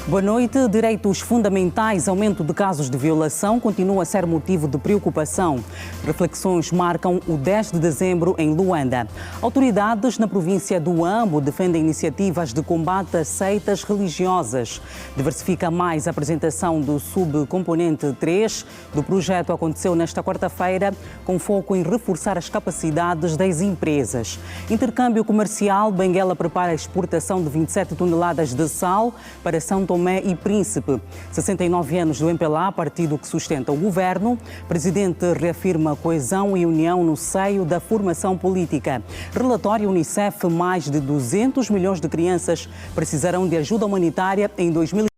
Boa noite. Direitos fundamentais, aumento de casos de violação continua a ser motivo de preocupação. Reflexões marcam o 10 de dezembro em Luanda. Autoridades na província do Ambo defendem iniciativas de combate a seitas religiosas. Diversifica mais a apresentação do subcomponente 3 do projeto aconteceu nesta quarta-feira, com foco em reforçar as capacidades das empresas. Intercâmbio comercial, Benguela prepara a exportação de 27 toneladas de sal para São Tomé e Príncipe. 69 anos do MPLA, partido que sustenta o governo. Presidente reafirma coesão e união no seio da formação política. Relatório Unicef, mais de 200 milhões de crianças precisarão de ajuda humanitária em 2020.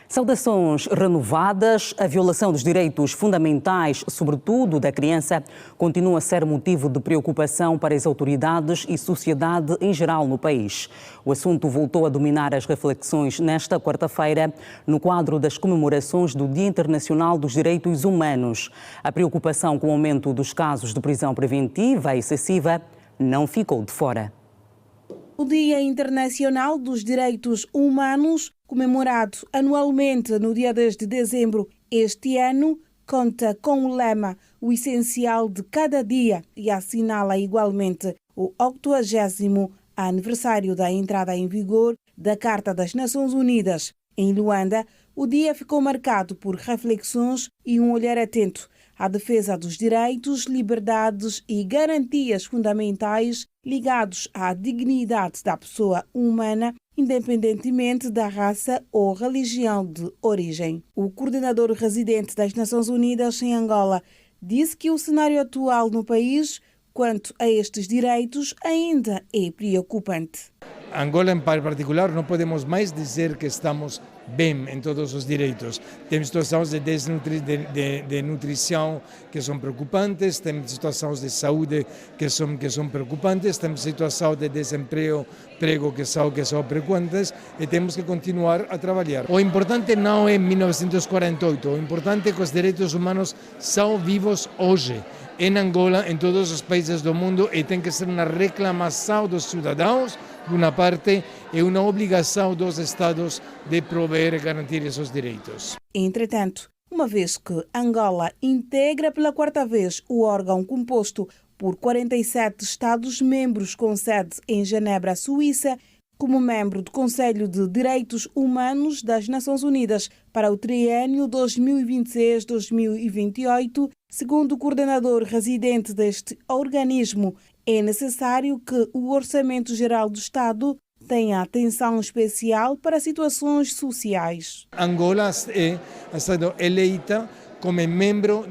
Saudações renovadas. A violação dos direitos fundamentais, sobretudo da criança, continua a ser motivo de preocupação para as autoridades e sociedade em geral no país. O assunto voltou a dominar as reflexões nesta quarta-feira, no quadro das comemorações do Dia Internacional dos Direitos Humanos. A preocupação com o aumento dos casos de prisão preventiva excessiva não ficou de fora. O Dia Internacional dos Direitos Humanos, comemorado anualmente no dia 10 de dezembro, este ano conta com o lema "O essencial de cada dia" e assinala igualmente o 80º aniversário da entrada em vigor da Carta das Nações Unidas. Em Luanda, o dia ficou marcado por reflexões e um olhar atento à defesa dos direitos, liberdades e garantias fundamentais ligados à dignidade da pessoa humana, independentemente da raça ou religião de origem. O coordenador residente das Nações Unidas em Angola disse que o cenário atual no país, quanto a estes direitos, ainda é preocupante. Angola, em particular, não podemos mais dizer que estamos bem em todos os direitos. Temos situações de nutrição que são preocupantes, temos situações de saúde que são preocupantes, temos situações de desemprego que são preocupantes e temos que continuar a trabalhar. O importante não é 1948, o importante é que os direitos humanos são vivos hoje, em Angola, em todos os países do mundo, e tem que ser uma reclamação dos cidadãos, de uma parte, e uma obrigação dos Estados de prover e garantir esses direitos. Entretanto, uma vez que Angola integra pela quarta vez o órgão composto por 47 Estados-membros com sede em Genebra, Suíça, como membro do Conselho de Direitos Humanos das Nações Unidas para o triênio 2026-2028, segundo o coordenador residente deste organismo, é necessário que o Orçamento Geral do Estado tenha atenção especial para situações sociais. Angola ha sido eleita como membro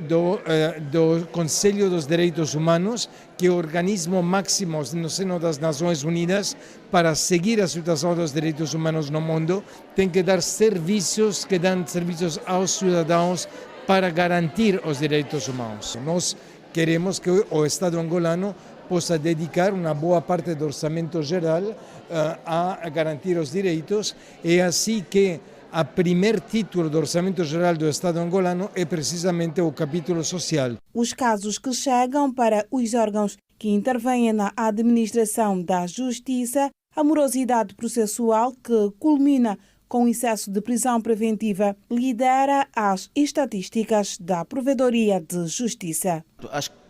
do Conselho dos Direitos Humanos, que é o organismo máximo no seno das Nações Unidas para seguir a situação dos direitos humanos no mundo. Tem que dar serviços que dão serviços aos cidadãos para garantir os direitos humanos. Nós queremos que o Estado angolano possa dedicar uma boa parte do orçamento geral a garantir os direitos. É assim que o primeiro título do Orçamento Geral do Estado angolano é precisamente o capítulo social. Os casos que chegam para os órgãos que intervêm na administração da justiça, a morosidade processual que culmina com excesso de prisão preventiva, lidera as estatísticas da Provedoria de Justiça.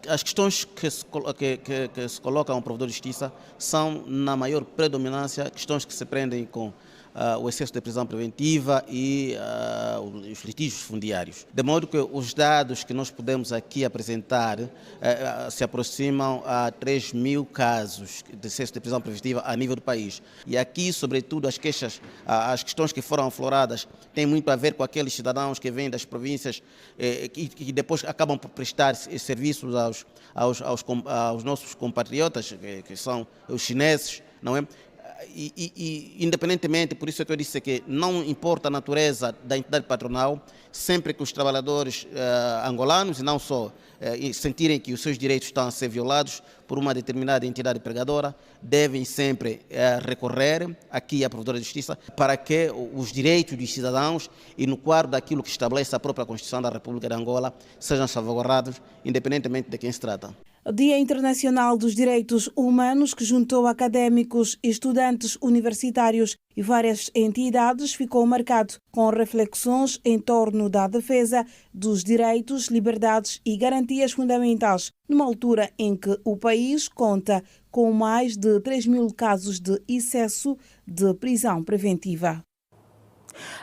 As questões que se colocam ao provedor de justiça são, na maior predominância, questões que se prendem com o excesso de prisão preventiva e os litígios fundiários. De modo que os dados que nós podemos aqui apresentar se aproximam a 3.000 casos de excesso de prisão preventiva a nível do país. E aqui, sobretudo, as questões que foram afloradas têm muito a ver com aqueles cidadãos que vêm das províncias que depois acabam por prestar serviços aos nossos compatriotas, que são os chineses, não é? E independentemente, por isso é que eu disse que não importa a natureza da entidade patronal, sempre que os trabalhadores angolanos, e não só, sentirem que os seus direitos estão a ser violados por uma determinada entidade empregadora, devem sempre recorrer aqui à Provedora de Justiça para que os direitos dos cidadãos e no quadro daquilo que estabelece a própria Constituição da República de Angola sejam salvaguardados, independentemente de quem se trata. O Dia Internacional dos Direitos Humanos, que juntou académicos, estudantes universitários e várias entidades, ficou marcado com reflexões em torno da defesa dos direitos, liberdades e garantias fundamentais, numa altura em que o país conta com mais de 3.000 casos de excesso de prisão preventiva.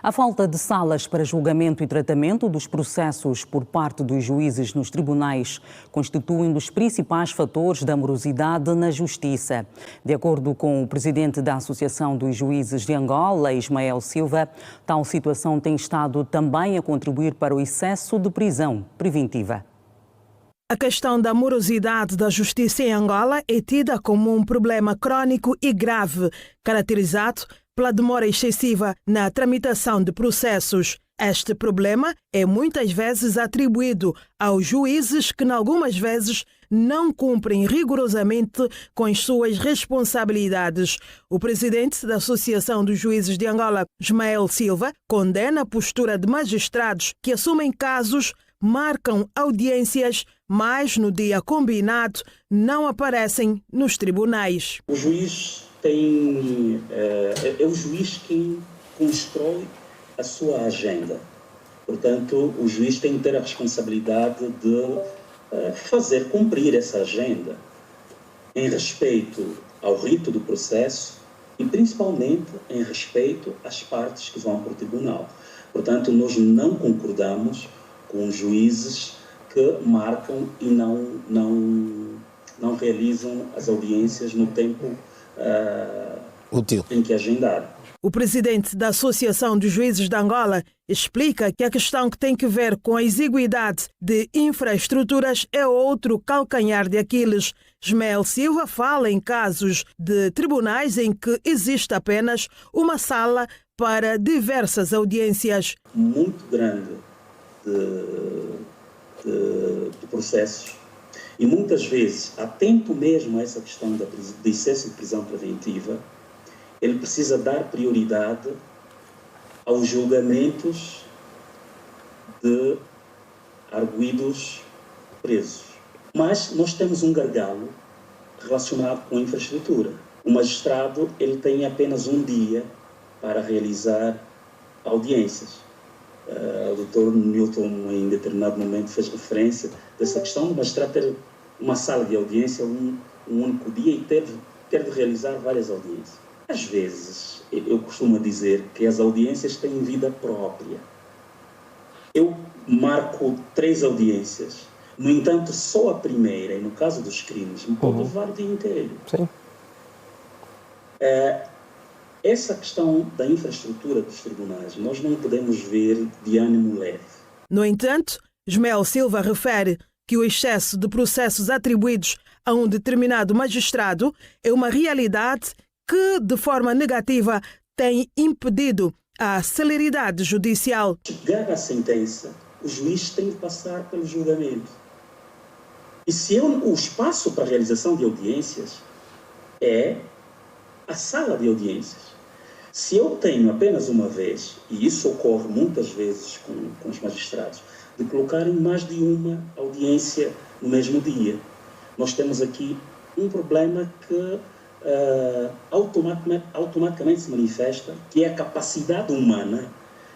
A falta de salas para julgamento e tratamento dos processos por parte dos juízes nos tribunais constitui um dos principais fatores da morosidade na justiça. De acordo com o presidente da Associação dos Juízes de Angola, Ismael Silva, tal situação tem estado também a contribuir para o excesso de prisão preventiva. A questão da morosidade da justiça em Angola é tida como um problema crônico e grave, caracterizado pela demora excessiva na tramitação de processos. Este problema é muitas vezes atribuído aos juízes que, algumas vezes, não cumprem rigorosamente com as suas responsabilidades. O presidente da Associação dos Juízes de Angola, Ismael Silva, condena a postura de magistrados que assumem casos, marcam audiências, mas no dia combinado não aparecem nos tribunais. O juiz é o juiz quem constrói a sua agenda. Portanto, o juiz tem que ter a responsabilidade de fazer cumprir essa agenda em respeito ao rito do processo e principalmente em respeito às partes que vão para o tribunal. Portanto, nós não concordamos com juízes que marcam e não realizam as audiências no tempo útil em que agendaram. O presidente da Associação dos Juízes de Angola explica que a questão que tem que ver com a exiguidade de infraestruturas é outro calcanhar de Aquiles. Ismael Silva fala em casos de tribunais em que existe apenas uma sala para diversas audiências. Muito grande de processos. E muitas vezes, atento mesmo a essa questão de excesso de prisão preventiva, ele precisa dar prioridade aos julgamentos de arguidos presos. Mas nós temos um gargalo relacionado com a infraestrutura. O magistrado ele tem apenas um dia para realizar audiências. O Dr. Newton, em determinado momento, fez referência dessa questão do magistrado ter uma sala de audiência um único dia e ter de realizar várias audiências. Às vezes, eu costumo dizer que as audiências têm vida própria. Eu marco 3 audiências, no entanto, só a primeira, e no caso dos crimes, me pode levar o dia inteiro. Sim. Essa questão da infraestrutura dos tribunais, nós não podemos ver de ânimo leve. No entanto, Ismael Silva refere que o excesso de processos atribuídos a um determinado magistrado é uma realidade que, de forma negativa, tem impedido a celeridade judicial. Chegada a sentença, o juiz tem de passar pelo julgamento. E se o espaço para a realização de audiências é a sala de audiências. Se eu tenho apenas uma vez, e isso ocorre muitas vezes com os magistrados, de colocarem mais de uma audiência no mesmo dia, nós temos aqui um problema que automaticamente se manifesta, que é a capacidade humana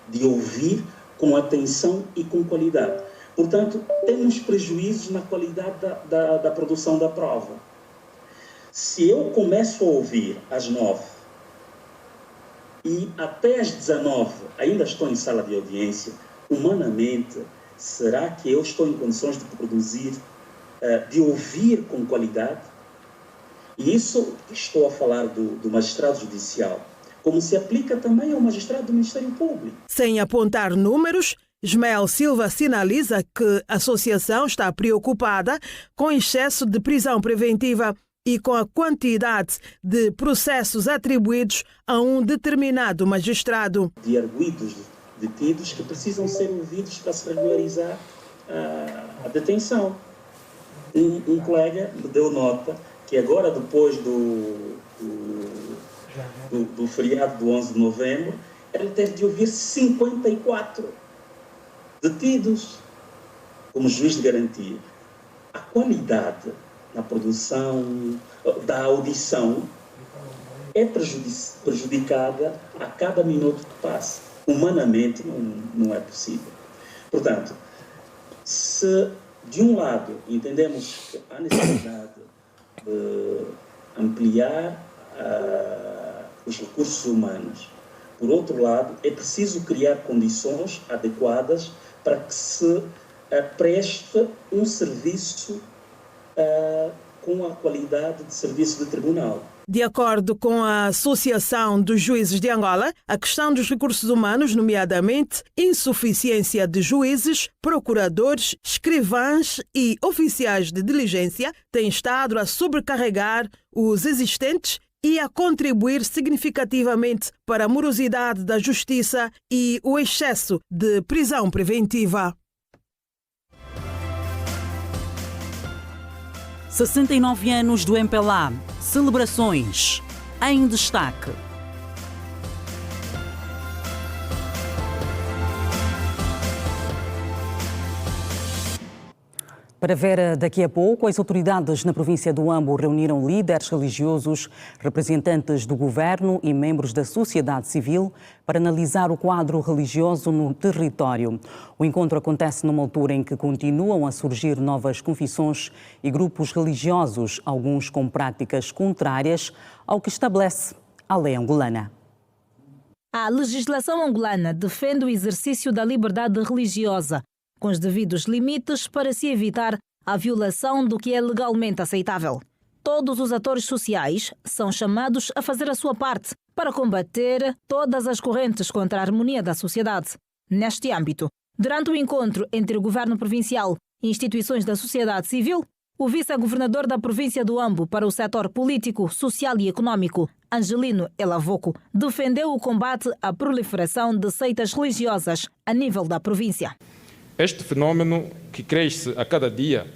de ouvir com atenção e com qualidade. Portanto, temos prejuízos na qualidade da produção da prova. Se eu começo a ouvir às 9 e até às 19 ainda estou em sala de audiência, humanamente, será que eu estou em condições de produzir, de ouvir com qualidade? E isso estou a falar do magistrado judicial, como se aplica também ao magistrado do Ministério Público. Sem apontar números, Ismael Silva sinaliza que a associação está preocupada com o excesso de prisão preventiva e com a quantidade de processos atribuídos a um determinado magistrado. De arguidos detidos que precisam ser ouvidos para se regularizar a detenção. Um colega me deu nota que agora, depois do feriado do 11 de novembro, ele teve de ouvir 54 detidos como juiz de garantia. A qualidade na produção da audição, é prejudicada a cada minuto que passa. Humanamente não é possível. Portanto, se de um lado entendemos que há necessidade de ampliar os recursos humanos, por outro lado, é preciso criar condições adequadas para que se preste um serviço com a qualidade de serviço de tribunal. De acordo com a Associação dos Juízes de Angola, a questão dos recursos humanos, nomeadamente insuficiência de juízes, procuradores, escrivães e oficiais de diligência, tem estado a sobrecarregar os existentes e a contribuir significativamente para a morosidade da justiça e o excesso de prisão preventiva. 69 anos do MPLA. Celebrações em destaque. Para ver daqui a pouco, as autoridades na província do Ambo reuniram líderes religiosos, representantes do governo e membros da sociedade civil para analisar o quadro religioso no território. O encontro acontece numa altura em que continuam a surgir novas confissões e grupos religiosos, alguns com práticas contrárias ao que estabelece a lei angolana. A legislação angolana defende o exercício da liberdade religiosa, com os devidos limites para se evitar a violação do que é legalmente aceitável. Todos os atores sociais são chamados a fazer a sua parte para combater todas as correntes contra a harmonia da sociedade. Neste âmbito, durante o encontro entre o governo provincial e instituições da sociedade civil, o vice-governador da província do Ambo para o setor político, social e econômico, Angelino Elavoco, defendeu o combate à proliferação de seitas religiosas a nível da província. Este fenômeno, que cresce a cada dia,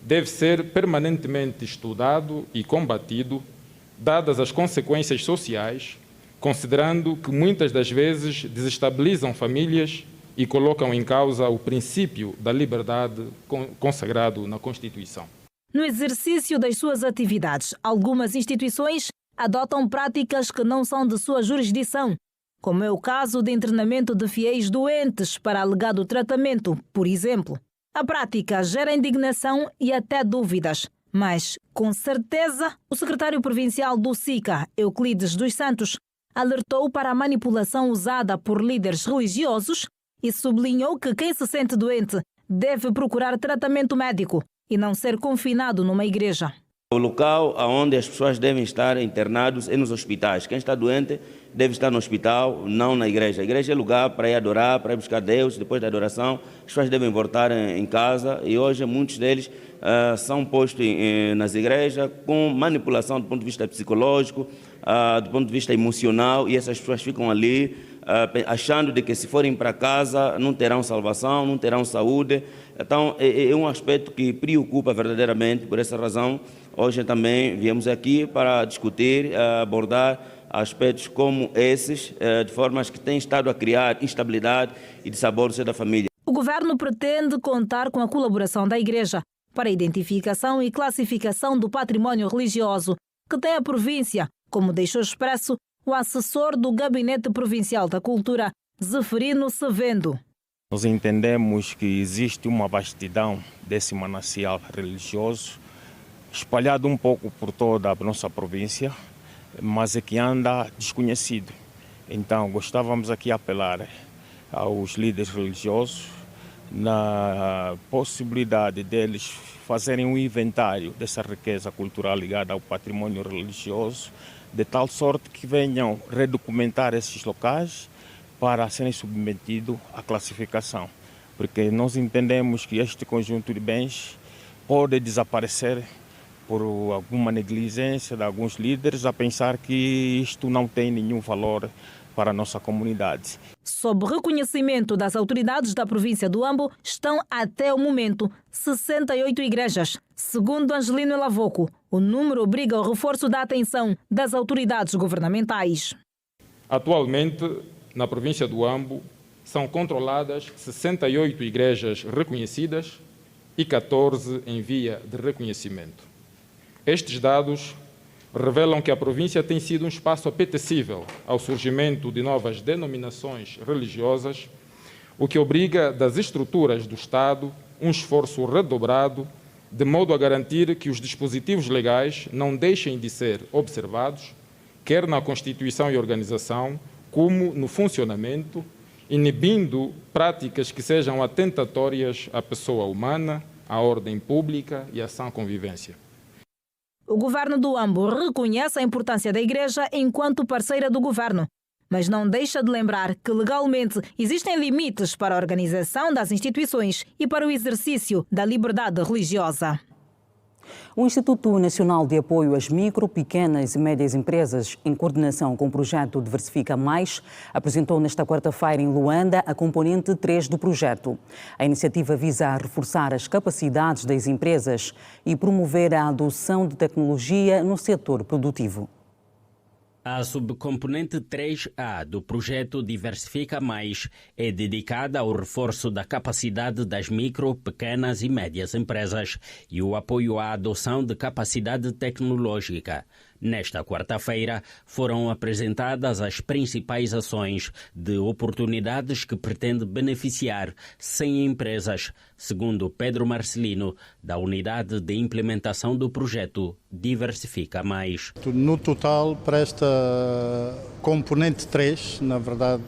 deve ser permanentemente estudado e combatido, dadas as consequências sociais, considerando que muitas das vezes desestabilizam famílias e colocam em causa o princípio da liberdade consagrado na Constituição. No exercício das suas atividades, algumas instituições adotam práticas que não são de sua jurisdição, como é o caso de internamento de fiéis doentes para alegado tratamento, por exemplo. A prática gera indignação e até dúvidas, mas, com certeza, o secretário provincial do SICA, Euclides dos Santos, alertou para a manipulação usada por líderes religiosos e sublinhou que quem se sente doente deve procurar tratamento médico e não ser confinado numa igreja. O local onde as pessoas devem estar internados é nos hospitais. Quem está doente deve estar no hospital, não na igreja. A igreja é lugar para ir adorar, para ir buscar Deus. Depois da adoração, as pessoas devem voltar em casa. E hoje muitos deles são postos nas igrejas com manipulação do ponto de vista psicológico, do ponto de vista emocional. E essas pessoas ficam ali achando de que se forem para casa não terão salvação, não terão saúde. Então é um aspecto que preocupa verdadeiramente. Por essa razão, hoje também viemos aqui para discutir, abordar aspectos como esses, de formas que têm estado a criar instabilidade e dissabor da família. O governo pretende contar com a colaboração da Igreja para a identificação e classificação do património religioso que tem a província, como deixou expresso o assessor do Gabinete Provincial da Cultura, Zeferino Sevendo. Nós entendemos que existe uma vastidão desse manancial religioso, espalhado um pouco por toda a nossa província, mas é que anda desconhecido. Então, gostávamos aqui de apelar aos líderes religiosos na possibilidade deles fazerem um inventário dessa riqueza cultural ligada ao património religioso, de tal sorte que venham redocumentar esses locais para serem submetidos à classificação. Porque nós entendemos que este conjunto de bens pode desaparecer por alguma negligência de alguns líderes a pensar que isto não tem nenhum valor para a nossa comunidade. Sob reconhecimento das autoridades da província do Ambo, estão até o momento 68 igrejas. Segundo Angelino Elavoco, o número obriga ao reforço da atenção das autoridades governamentais. Atualmente, na província do Ambo, são controladas 68 igrejas reconhecidas e 14 em via de reconhecimento. Estes dados revelam que a província tem sido um espaço apetecível ao surgimento de novas denominações religiosas, o que obriga das estruturas do Estado um esforço redobrado, de modo a garantir que os dispositivos legais não deixem de ser observados, quer na Constituição e organização, como no funcionamento, inibindo práticas que sejam atentatórias à pessoa humana, à ordem pública e à sã convivência. O governo do Huambo reconhece a importância da Igreja enquanto parceira do governo, mas não deixa de lembrar que legalmente existem limites para a organização das instituições e para o exercício da liberdade religiosa. O Instituto Nacional de Apoio às Micro, Pequenas e Médias Empresas, em coordenação com o projeto Diversifica Mais, apresentou nesta quarta-feira em Luanda a componente 3 do projeto. A iniciativa visa reforçar as capacidades das empresas e promover a adoção de tecnologia no setor produtivo. A subcomponente 3A do projeto Diversifica Mais é dedicada ao reforço da capacidade das micro, pequenas e médias empresas e o apoio à adoção de capacidade tecnológica. Nesta quarta-feira, foram apresentadas as principais ações de oportunidades que pretende beneficiar 100 empresas, segundo Pedro Marcelino, da Unidade de Implementação do Projeto Diversifica Mais. No total, para esta componente 3, na verdade,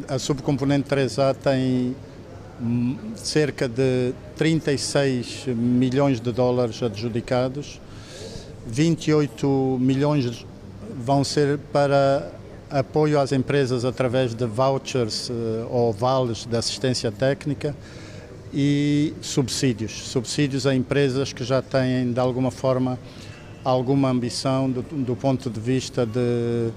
a subcomponente 3A tem cerca de 36 milhões de dólares adjudicados. 28 milhões vão ser para apoio às empresas através de vouchers ou vales de assistência técnica e subsídios a empresas que já têm, de alguma forma, alguma ambição do ponto de vista de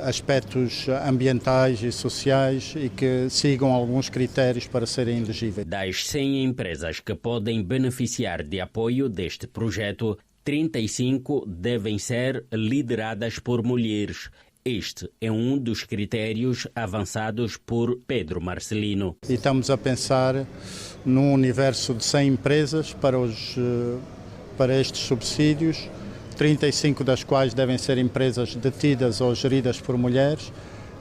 aspectos ambientais e sociais e que sigam alguns critérios para serem elegíveis. Das 100 empresas que podem beneficiar de apoio deste projeto, 35 devem ser lideradas por mulheres. Este é um dos critérios avançados por Pedro Marcelino. E estamos a pensar num universo de 100 empresas para estes subsídios, 35 das quais devem ser empresas detidas ou geridas por mulheres,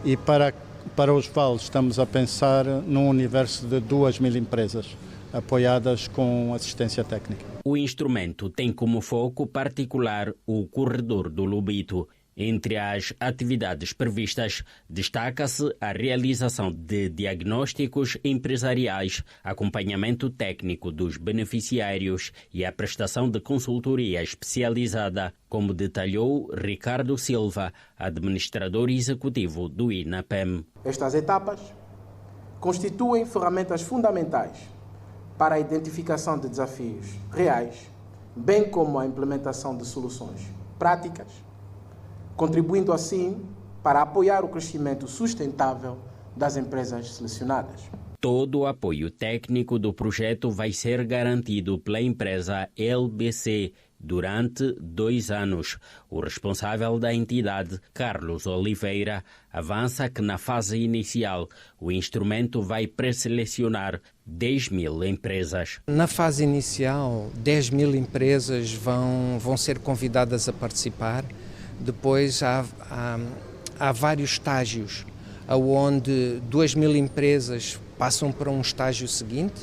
e para os vales estamos a pensar num universo de 2.000 empresas apoiadas com assistência técnica. O instrumento tem como foco particular o corredor do Lobito. Entre as atividades previstas, destaca-se a realização de diagnósticos empresariais, acompanhamento técnico dos beneficiários e a prestação de consultoria especializada, como detalhou Ricardo Silva, administrador executivo do INAPEM. Estas etapas constituem ferramentas fundamentais para a identificação de desafios reais, bem como a implementação de soluções práticas, contribuindo assim para apoiar o crescimento sustentável das empresas selecionadas. Todo o apoio técnico do projeto vai ser garantido pela empresa LBC durante 2 anos. O responsável da entidade, Carlos Oliveira, avança que na fase inicial o instrumento vai pré-selecionar 10.000 empresas. Na fase inicial, 10.000 empresas vão ser convidadas a participar. Depois há vários estágios, onde 2.000 empresas passam para um estágio seguinte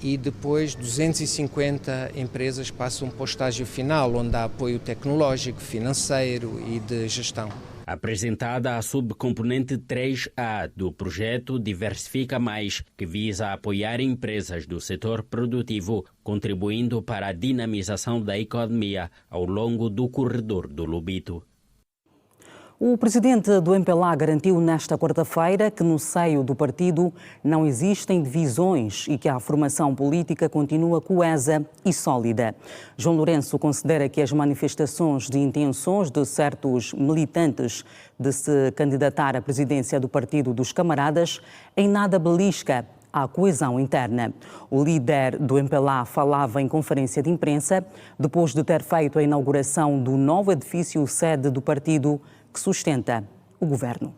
e depois 250 empresas passam para o estágio final, onde há apoio tecnológico, financeiro e de gestão. Apresentada a subcomponente 3A do projeto Diversifica Mais, que visa apoiar empresas do setor produtivo, contribuindo para a dinamização da economia ao longo do corredor do Lobito. O presidente do MPLA garantiu nesta quarta-feira que no seio do partido não existem divisões e que a formação política continua coesa e sólida. João Lourenço considera que as manifestações de intenções de certos militantes de se candidatar à presidência do Partido dos Camaradas em nada belisca à coesão interna. O líder do MPLA falava em conferência de imprensa depois de ter feito a inauguração do novo edifício sede do partido que sustenta o governo.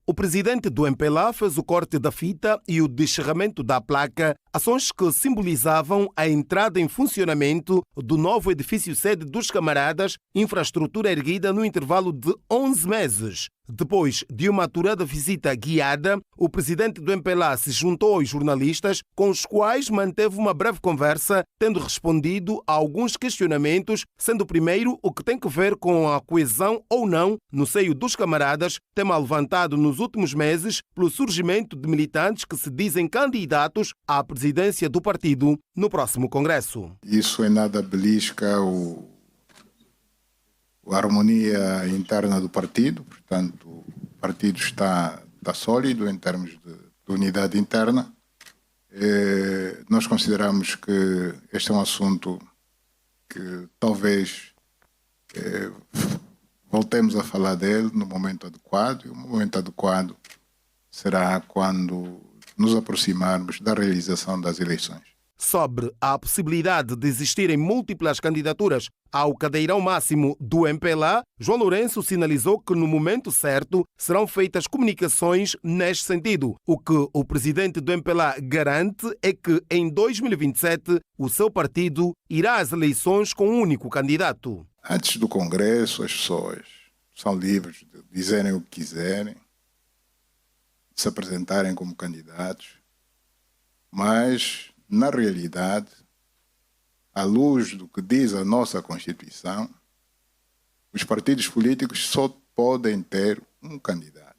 o presidente do MPLA fez o corte da fita e o descerramento da placa, ações que simbolizavam a entrada em funcionamento do novo edifício sede dos Camaradas, infraestrutura erguida no intervalo de 11 meses. Depois de uma aturada visita guiada, o presidente do MPLA se juntou aos jornalistas, com os quais manteve uma breve conversa, tendo respondido a alguns questionamentos, sendo o primeiro o que tem que ver com a coesão ou não no seio dos Camaradas, tema levantado nos últimos meses pelo surgimento de militantes que se dizem candidatos à presidência do partido no próximo Congresso. Isso em nada belisca a harmonia interna do partido, portanto, o partido está sólido em termos de unidade interna. Nós consideramos que este é um assunto que talvez voltemos a falar dele no momento adequado, e o momento adequado será quando nos aproximarmos da realização das eleições. Sobre a possibilidade de existirem múltiplas candidaturas ao cadeirão máximo do MPLA, João Lourenço sinalizou que no momento certo serão feitas comunicações neste sentido. O que o presidente do MPLA garante é que em 2027 o seu partido irá às eleições com um único candidato. Antes do Congresso, as pessoas são livres de dizerem o que quiserem, de se apresentarem como candidatos, mas na realidade, à luz do que diz a nossa Constituição, os partidos políticos só podem ter um candidato.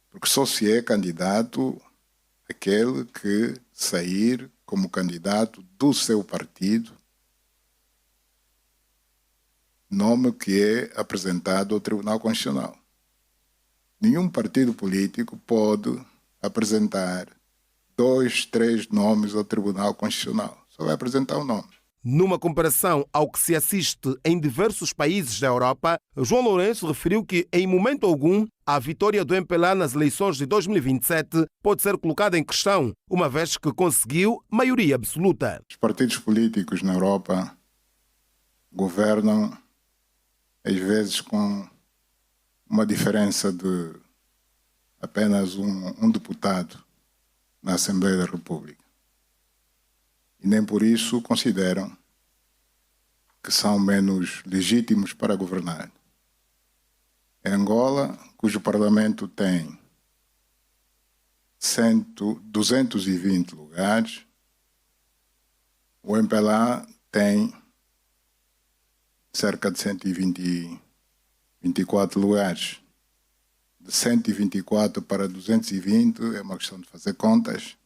Porque só se é candidato aquele que sair como candidato do seu partido, nome que é apresentado ao Tribunal Constitucional. Nenhum partido político pode apresentar 2, 3 nomes ao Tribunal Constitucional. Só vai apresentar um nome. Numa comparação ao que se assiste em diversos países da Europa, João Lourenço referiu que, em momento algum, a vitória do MPLA nas eleições de 2027 pode ser colocada em questão, uma vez que conseguiu maioria absoluta. Os partidos políticos na Europa governam, às vezes, com uma diferença de apenas um deputado na Assembleia da República. E nem por isso consideram que são menos legítimos para governar. Em Angola, cujo parlamento tem 220 lugares, o MPLA tem cerca de 124 lugares. De 124 para 220 é uma questão de fazer contas.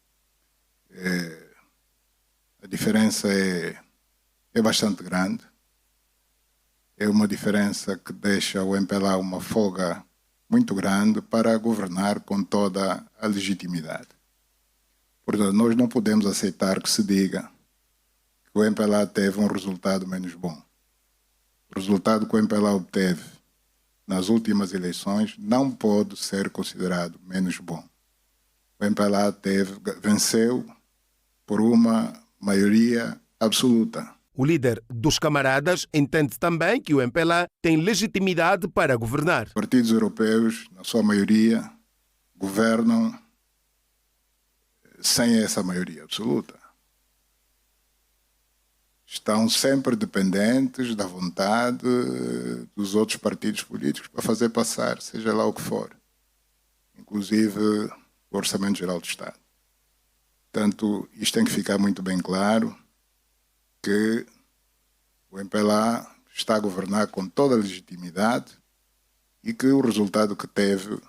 A diferença é bastante grande. É uma diferença que deixa o MPLA uma folga muito grande para governar com toda a legitimidade. Portanto, nós não podemos aceitar que se diga que o MPLA teve um resultado menos bom. O resultado que o MPLA obteve nas últimas eleições não pode ser considerado menos bom. O MPLA venceu por uma maioria absoluta. O líder dos Camaradas entende também que o MPLA tem legitimidade para governar. Partidos europeus, na sua maioria, governam sem essa maioria absoluta. Estão sempre dependentes da vontade dos outros partidos políticos para fazer passar, seja lá o que for, inclusive o Orçamento Geral do Estado. Portanto, isto tem que ficar muito bem claro, que o MPLA está a governar com toda a legitimidade e que o resultado que teve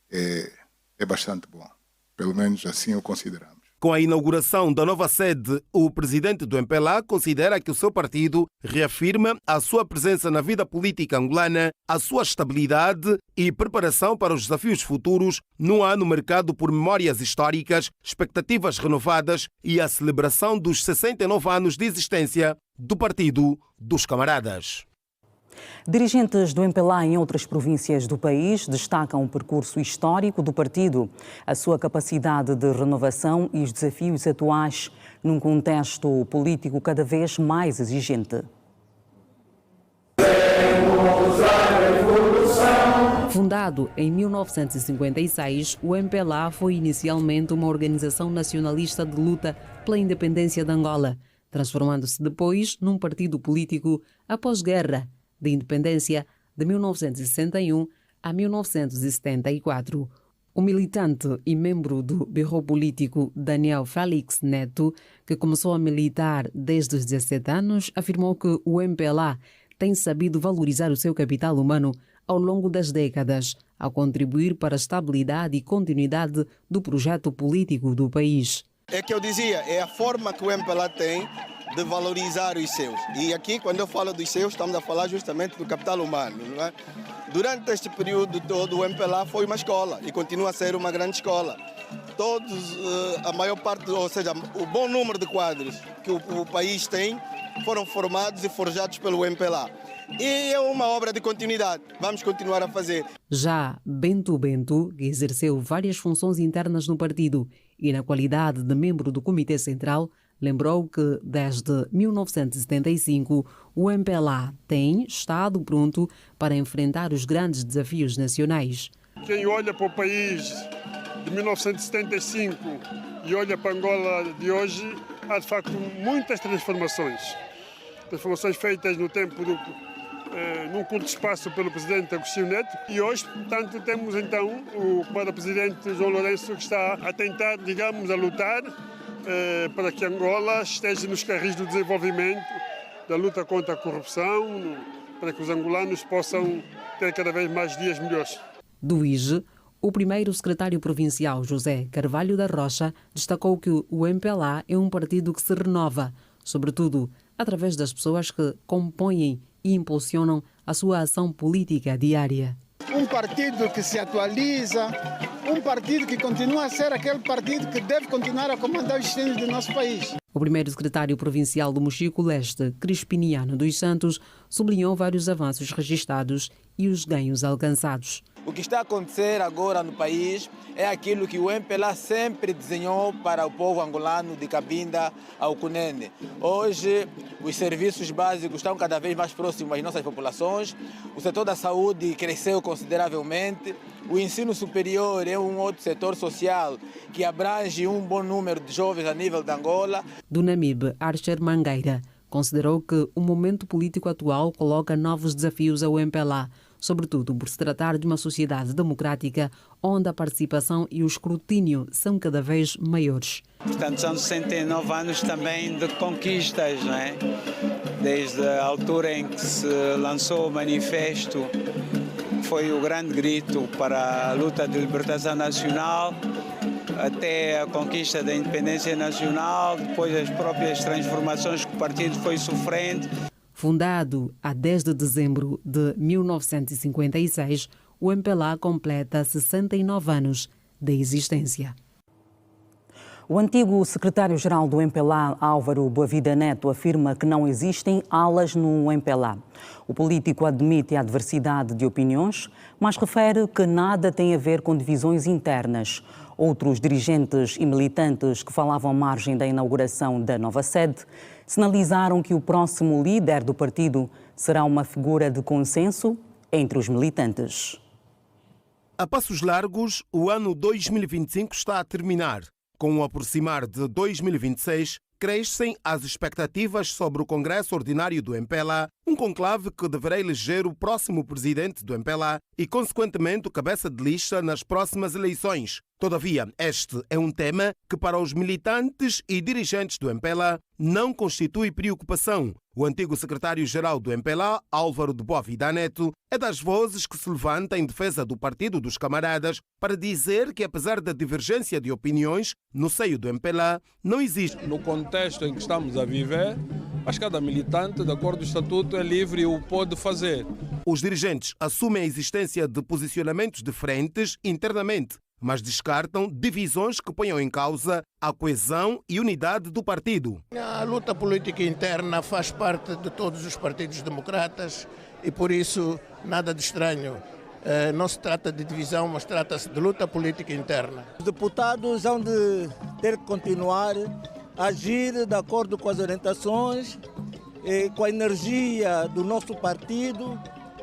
é bastante bom. Pelo menos assim o consideramos. Com a inauguração da nova sede, o presidente do MPLA considera que o seu partido reafirma a sua presença na vida política angolana, a sua estabilidade e preparação para os desafios futuros num ano marcado por memórias históricas, expectativas renovadas e a celebração dos 69 anos de existência do Partido dos Camaradas. Dirigentes do MPLA em outras províncias do país destacam o percurso histórico do partido, a sua capacidade de renovação e os desafios atuais num contexto político cada vez mais exigente. Fundado em 1956, o MPLA foi inicialmente uma organização nacionalista de luta pela independência de Angola, transformando-se depois num partido político após guerra de independência de 1961 a 1974. O militante e membro do Bureau Político Daniel Félix Neto, que começou a militar desde os 17 anos, afirmou que o MPLA tem sabido valorizar o seu capital humano ao longo das décadas, ao contribuir para a estabilidade e continuidade do projeto político do país. É que eu dizia, é a forma que o MPLA tem de valorizar os seus. E aqui, quando eu falo dos seus, estamos a falar justamente do capital humano, não é? Durante este período todo, o MPLA foi uma escola e continua a ser uma grande escola. Todos, a maior parte, ou seja, o bom número de quadros que o país tem foram formados e forjados pelo MPLA. E é uma obra de continuidade. Vamos continuar a fazer. Já Bento Bento, que exerceu várias funções internas no partido e na qualidade de membro do Comitê Central, lembrou que desde 1975 o MPLA tem estado pronto para enfrentar os grandes desafios nacionais. Quem olha para o país de 1975 e olha para Angola de hoje, há de facto muitas transformações. Transformações feitas no tempo num curto espaço pelo presidente Agostinho Neto, e hoje, portanto, temos então o presidente João Lourenço, que está a tentar, digamos, a lutar para que Angola esteja nos carris do desenvolvimento, da luta contra a corrupção, para que os angolanos possam ter cada vez mais dias melhores. Do IGE, o primeiro secretário provincial, José Carvalho da Rocha, destacou que o MPLA é um partido que se renova, sobretudo através das pessoas que compõem e impulsionam a sua ação política diária. Um partido que se atualiza, um partido que continua a ser aquele partido que deve continuar a comandar os destinos do nosso país. O primeiro secretário provincial do Mochico-Leste, Crispiniano dos Santos, sublinhou vários avanços registados e os ganhos alcançados. O que está a acontecer agora no país é aquilo que o MPLA sempre desenhou para o povo angolano de Cabinda ao Cunene. Hoje, os serviços básicos estão cada vez mais próximos às nossas populações, o setor da saúde cresceu consideravelmente, o ensino superior é um outro setor social que abrange um bom número de jovens a nível de Angola. Do Namibe, Archer Mangueira considerou que o momento político atual coloca novos desafios ao MPLA, sobretudo por se tratar de uma sociedade democrática onde a participação e o escrutínio são cada vez maiores. Portanto, são 69 anos também de conquistas, não é? Desde a altura em que se lançou o manifesto, foi o grande grito para a luta de libertação nacional, até a conquista da independência nacional, depois as próprias transformações que o partido foi sofrendo. Fundado a 10 de dezembro de 1956, o MPLA completa 69 anos de existência. O antigo secretário-geral do MPLA, Álvaro Boavida Neto, afirma que não existem alas no MPLA. O político admite a diversidade de opiniões, mas refere que nada tem a ver com divisões internas. Outros dirigentes e militantes que falavam à margem da inauguração da nova sede sinalizaram que o próximo líder do partido será uma figura de consenso entre os militantes. A passos largos, o ano 2025 está a terminar. Com o aproximar de 2026, crescem as expectativas sobre o Congresso Ordinário do MPLA, um conclave que deverá eleger o próximo presidente do MPLA e, consequentemente, o cabeça de lista nas próximas eleições. Todavia, este é um tema que, para os militantes e dirigentes do MPLA, não constitui preocupação. O antigo secretário-geral do MPLA, Álvaro de Boavida Neto, é das vozes que se levanta em defesa do Partido dos Camaradas para dizer que, apesar da divergência de opiniões no seio do MPLA, não existe. No contexto em que estamos a viver, mas cada militante, de acordo com o Estatuto, é livre e o pode fazer. Os dirigentes assumem a existência de posicionamentos diferentes internamente, mas descartam divisões que ponham em causa a coesão e unidade do partido. A luta política interna faz parte de todos os partidos democratas e, por isso, nada de estranho. Não se trata de divisão, mas trata-se de luta política interna. Os deputados vão ter que continuar a agir de acordo com as orientações e com a energia do nosso partido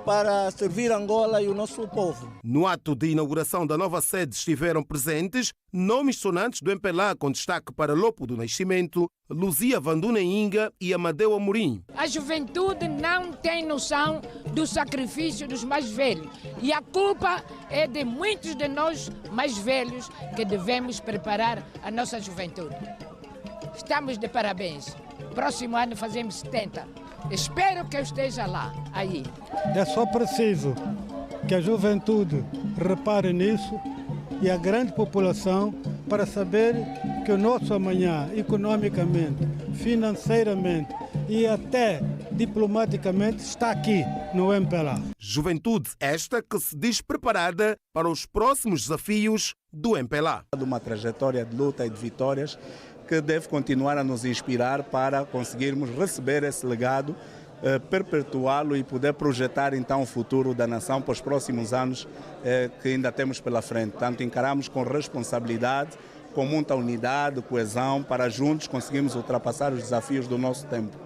para servir Angola e o nosso povo. No ato de inauguração da nova sede estiveram presentes nomes sonantes do MPLA, com destaque para Lopo do Nascimento, Luzia Vanduna Inga e Amadeu Amorim. A juventude não tem noção do sacrifício dos mais velhos e a culpa é de muitos de nós mais velhos que devemos preparar a nossa juventude. Estamos de parabéns. Próximo ano fazemos 70. Espero que eu esteja lá, aí. É só preciso que a juventude repare nisso e a grande população para saber que o nosso amanhã, economicamente, financeiramente e até diplomaticamente, está aqui no MPLA. Juventude esta que se diz preparada para os próximos desafios do MPLA. Uma trajetória de luta e de vitórias que deve continuar a nos inspirar para conseguirmos receber esse legado, perpetuá-lo e poder projetar então o futuro da nação para os próximos anos que ainda temos pela frente. Portanto, encaramos com responsabilidade, com muita unidade, coesão, para juntos conseguirmos ultrapassar os desafios do nosso tempo.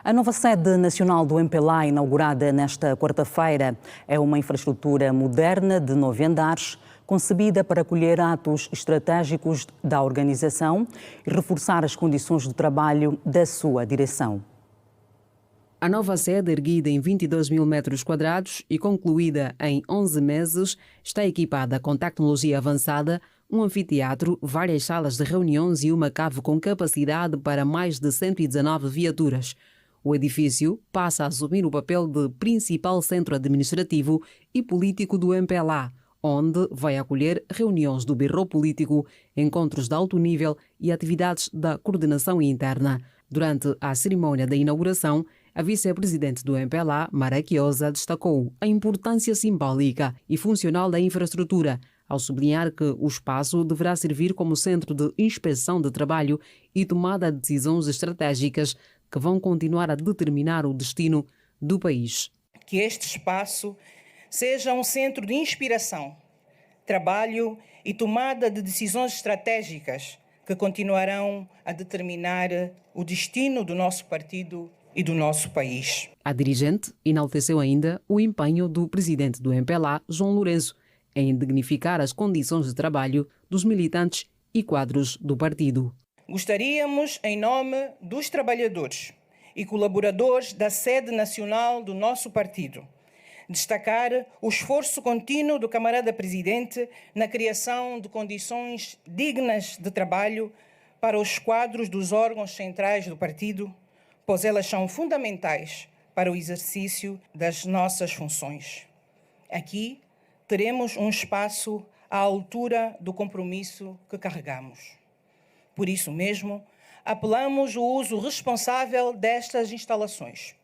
A nova sede nacional do MPLA, inaugurada nesta quarta-feira, é uma infraestrutura moderna de 9 andares, concebida para acolher atos estratégicos da organização e reforçar as condições de trabalho da sua direção. A nova sede, erguida em 22 mil metros quadrados e concluída em 11 meses, está equipada com tecnologia avançada, um anfiteatro, várias salas de reuniões e uma cave com capacidade para mais de 119 viaturas. O edifício passa a assumir o papel de principal centro administrativo e político do MPLA, onde vai acolher reuniões do Birro Político, encontros de alto nível e atividades da coordenação interna. Durante a cerimónia da inauguração, a vice-presidente do MPLA, Mara Quiosa, destacou a importância simbólica e funcional da infraestrutura, ao sublinhar que o espaço deverá servir como centro de inspeção de trabalho e tomada de decisões estratégicas que vão continuar a determinar o destino do país. Que este espaço seja um centro de inspiração, trabalho e tomada de decisões estratégicas que continuarão a determinar o destino do nosso partido e do nosso país. A dirigente enalteceu ainda o empenho do presidente do MPLA, João Lourenço, em dignificar as condições de trabalho dos militantes e quadros do partido. Gostaríamos, em nome dos trabalhadores e colaboradores da sede nacional do nosso partido, destacar o esforço contínuo do camarada presidente na criação de condições dignas de trabalho para os quadros dos órgãos centrais do partido, pois elas são fundamentais para o exercício das nossas funções. Aqui teremos um espaço à altura do compromisso que carregamos. Por isso mesmo, apelamos o uso responsável destas instalações.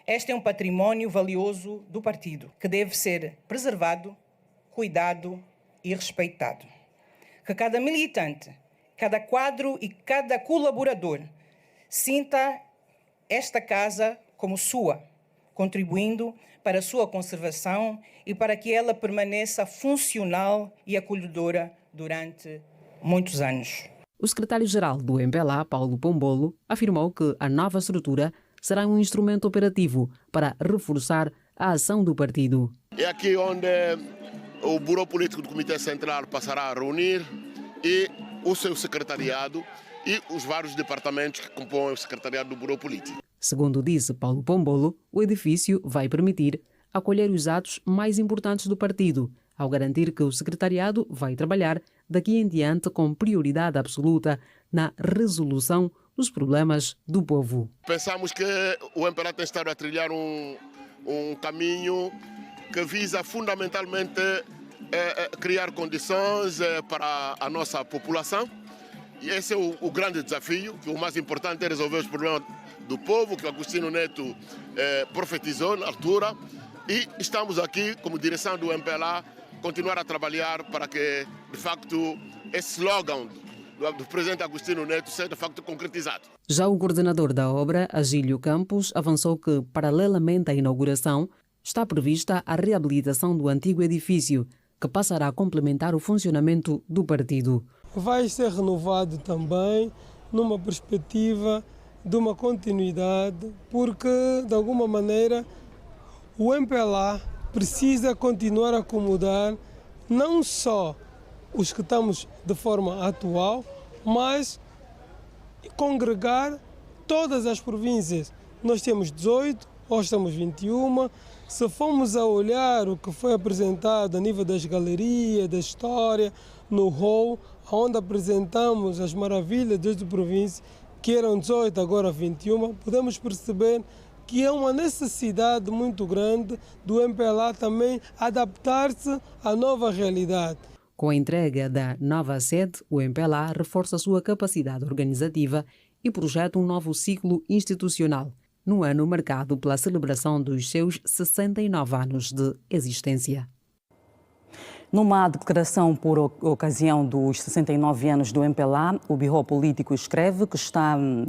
Este é um património valioso do partido, que deve ser preservado, cuidado e respeitado. Que cada militante, cada quadro e cada colaborador sinta esta casa como sua, contribuindo para a sua conservação e para que ela permaneça funcional e acolhedora durante muitos anos. O secretário-geral do MPLA, Paulo Pombolo, afirmou que a nova estrutura será um instrumento operativo para reforçar a ação do partido. É aqui onde o Bureau Político do Comitê Central passará a reunir e o seu secretariado e os vários departamentos que compõem o secretariado do Bureau Político. Segundo disse Paulo Pombolo, o edifício vai permitir acolher os atos mais importantes do partido, ao garantir que o secretariado vai trabalhar daqui em diante com prioridade absoluta na resolução dos problemas do povo. Pensamos que o MPLA tem estado a trilhar um caminho que visa fundamentalmente criar condições para a nossa população. E esse é o grande desafio, que o mais importante é resolver os problemas do povo, que o Agostinho Neto profetizou na altura. E estamos aqui, como direção do MPLA, continuar a trabalhar para que, de facto, esse slogan do presidente Agostinho Neto seja, de facto, concretizado. Já o coordenador da obra, Agílio Campos, avançou que, paralelamente à inauguração, está prevista a reabilitação do antigo edifício, que passará a complementar o funcionamento do partido. Vai ser renovado também numa perspectiva de uma continuidade, porque, de alguma maneira, o MPLA precisa continuar a acomodar não só os que estamos de forma atual, mas congregar todas as províncias. Nós temos 18, hoje estamos 21. Se formos a olhar o que foi apresentado a nível das galerias, da história, no hall, onde apresentamos as maravilhas das províncias, que eram 18, agora 21, podemos perceber que é uma necessidade muito grande do MPLA também adaptar-se à nova realidade. Com a entrega da nova sede, o MPLA reforça sua capacidade organizativa e projeta um novo ciclo institucional, no ano marcado pela celebração dos seus 69 anos de existência. Numa declaração por ocasião dos 69 anos do MPLA, o Birro Político escreve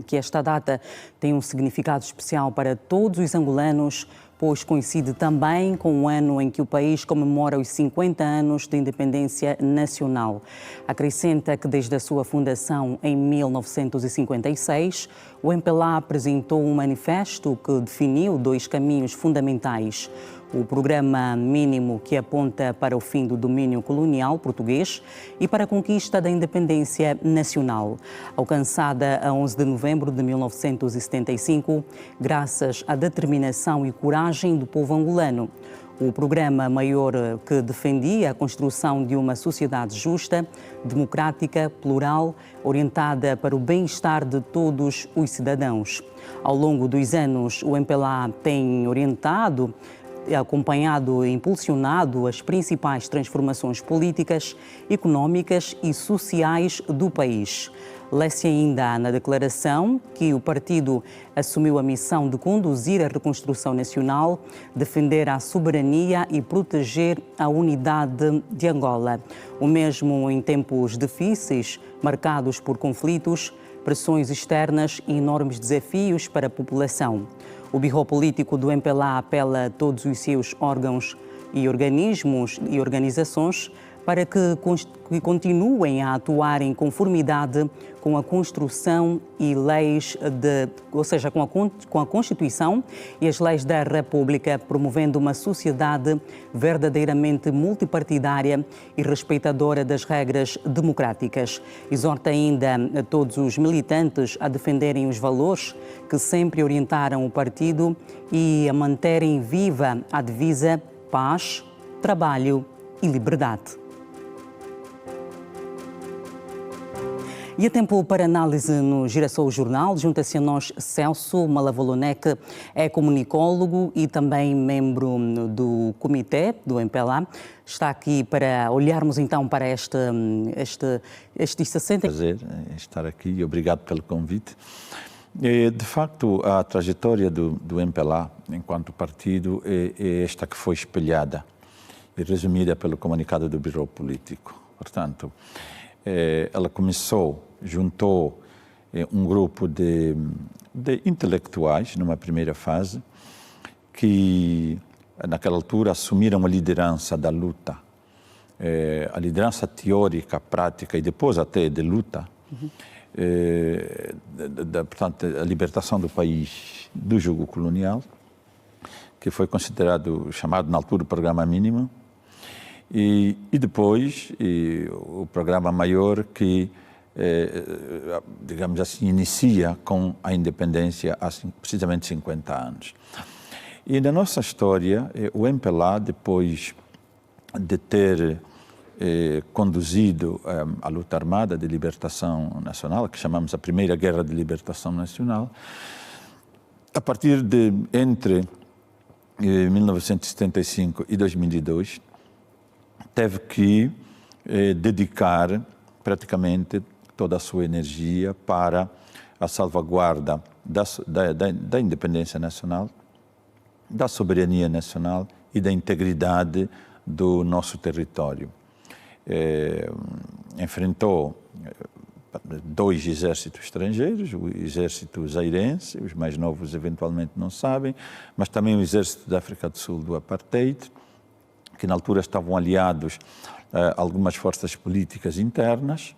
que esta data tem um significado especial para todos os angolanos, pois coincide também com o ano em que o país comemora os 50 anos de independência nacional. Acrescenta que desde a sua fundação em 1956, o MPLA apresentou um manifesto que definiu 2 caminhos fundamentais: o Programa Mínimo, que aponta para o fim do domínio colonial português e para a conquista da independência nacional, alcançada a 11 de novembro de 1975, graças à determinação e coragem do povo angolano. O Programa Maior, que defendia a construção de uma sociedade justa, democrática, plural, orientada para o bem-estar de todos os cidadãos. Ao longo dos anos, o MPLA tem orientado, acompanhado e impulsionado as principais transformações políticas, económicas e sociais do país. Lê-se ainda na declaração que o partido assumiu a missão de conduzir a reconstrução nacional, defender a soberania e proteger a unidade de Angola. O mesmo em tempos difíceis, marcados por conflitos, pressões externas e enormes desafios para a população. O Birro Político do MPLA apela a todos os seus órgãos e organismos e organizações para que continuem a atuar em conformidade com a construção e leis com a Constituição e as leis da República, promovendo uma sociedade verdadeiramente multipartidária e respeitadora das regras democráticas. Exorta ainda a todos os militantes a defenderem os valores que sempre orientaram o partido e a manterem viva a divisa paz, trabalho e liberdade. E a tempo para análise no Girassol Jornal, junta-se a nós Celso Malavolonek, é comunicólogo e também membro do comitê do MPLA. Está aqui para olharmos então para estes 60... Prazer estar aqui e obrigado pelo convite. De facto, a trajetória do MPLA enquanto partido é esta que foi espelhada e resumida pelo comunicado do Birro Político. Portanto, ela juntou um grupo de intelectuais numa primeira fase que naquela altura assumiram a liderança da luta, a liderança teórica, prática e depois até de luta, portanto, a libertação do país do jugo colonial, que foi chamado na altura o Programa Mínimo, e depois o Programa Maior que, digamos assim, inicia com a independência há precisamente 50 anos. E na nossa história, o MPLA, depois de ter conduzido a luta armada de libertação nacional, que chamamos a Primeira Guerra de Libertação Nacional, a partir de entre 1975 e 2002, teve que dedicar praticamente toda a sua energia para a salvaguarda da independência nacional, da soberania nacional e da integridade do nosso território. Enfrentou 2 exércitos estrangeiros, o exército zairense, os mais novos eventualmente não sabem, mas também o exército da África do Sul do Apartheid, que na altura estavam aliados a algumas forças políticas internas.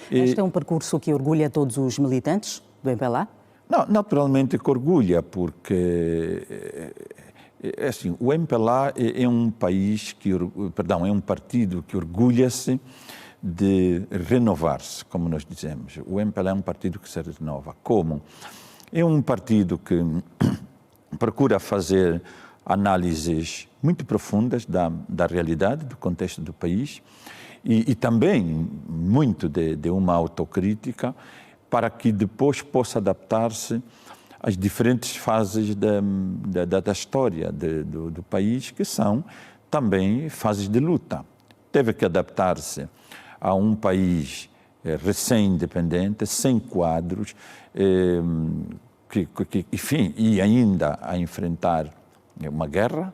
Este é um percurso que orgulha todos os militantes do MPLA? Não, naturalmente que orgulha, porque É assim, o MPLA é um é um partido que orgulha-se de renovar-se, como nós dizemos. O MPLA é um partido que se renova. Como? É um partido que procura fazer análises muito profundas da realidade, do contexto do país e também muito de uma autocrítica para que depois possa adaptar-se às diferentes fases da história do país, que são também fases de luta. Teve que adaptar-se a um país recém-independente, sem quadros, enfim, e ainda a enfrentar uma guerra,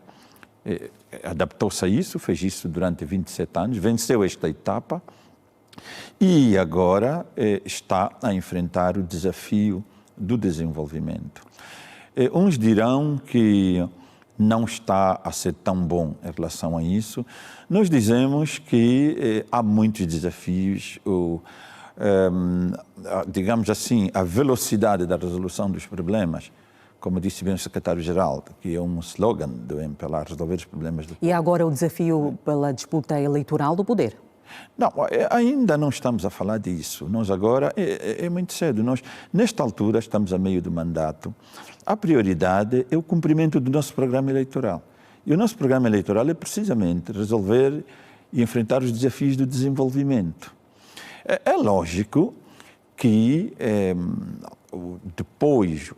adaptou-se a isso, fez isso durante 27 anos, venceu esta etapa e agora está a enfrentar o desafio do desenvolvimento. Uns dirão que não está a ser tão bom em relação a isso. Nós dizemos que há muitos desafios, digamos assim, a velocidade da resolução dos problemas, como disse bem o secretário-geral, que é um slogan do MPLA, resolver os problemas do... E agora o desafio pela disputa eleitoral do poder? Não, ainda não estamos a falar disso. Nós agora, é muito cedo. Nós, nesta altura, estamos a meio do mandato. A prioridade é o cumprimento do nosso programa eleitoral. E o nosso programa eleitoral é precisamente resolver e enfrentar os desafios do desenvolvimento. É lógico que depois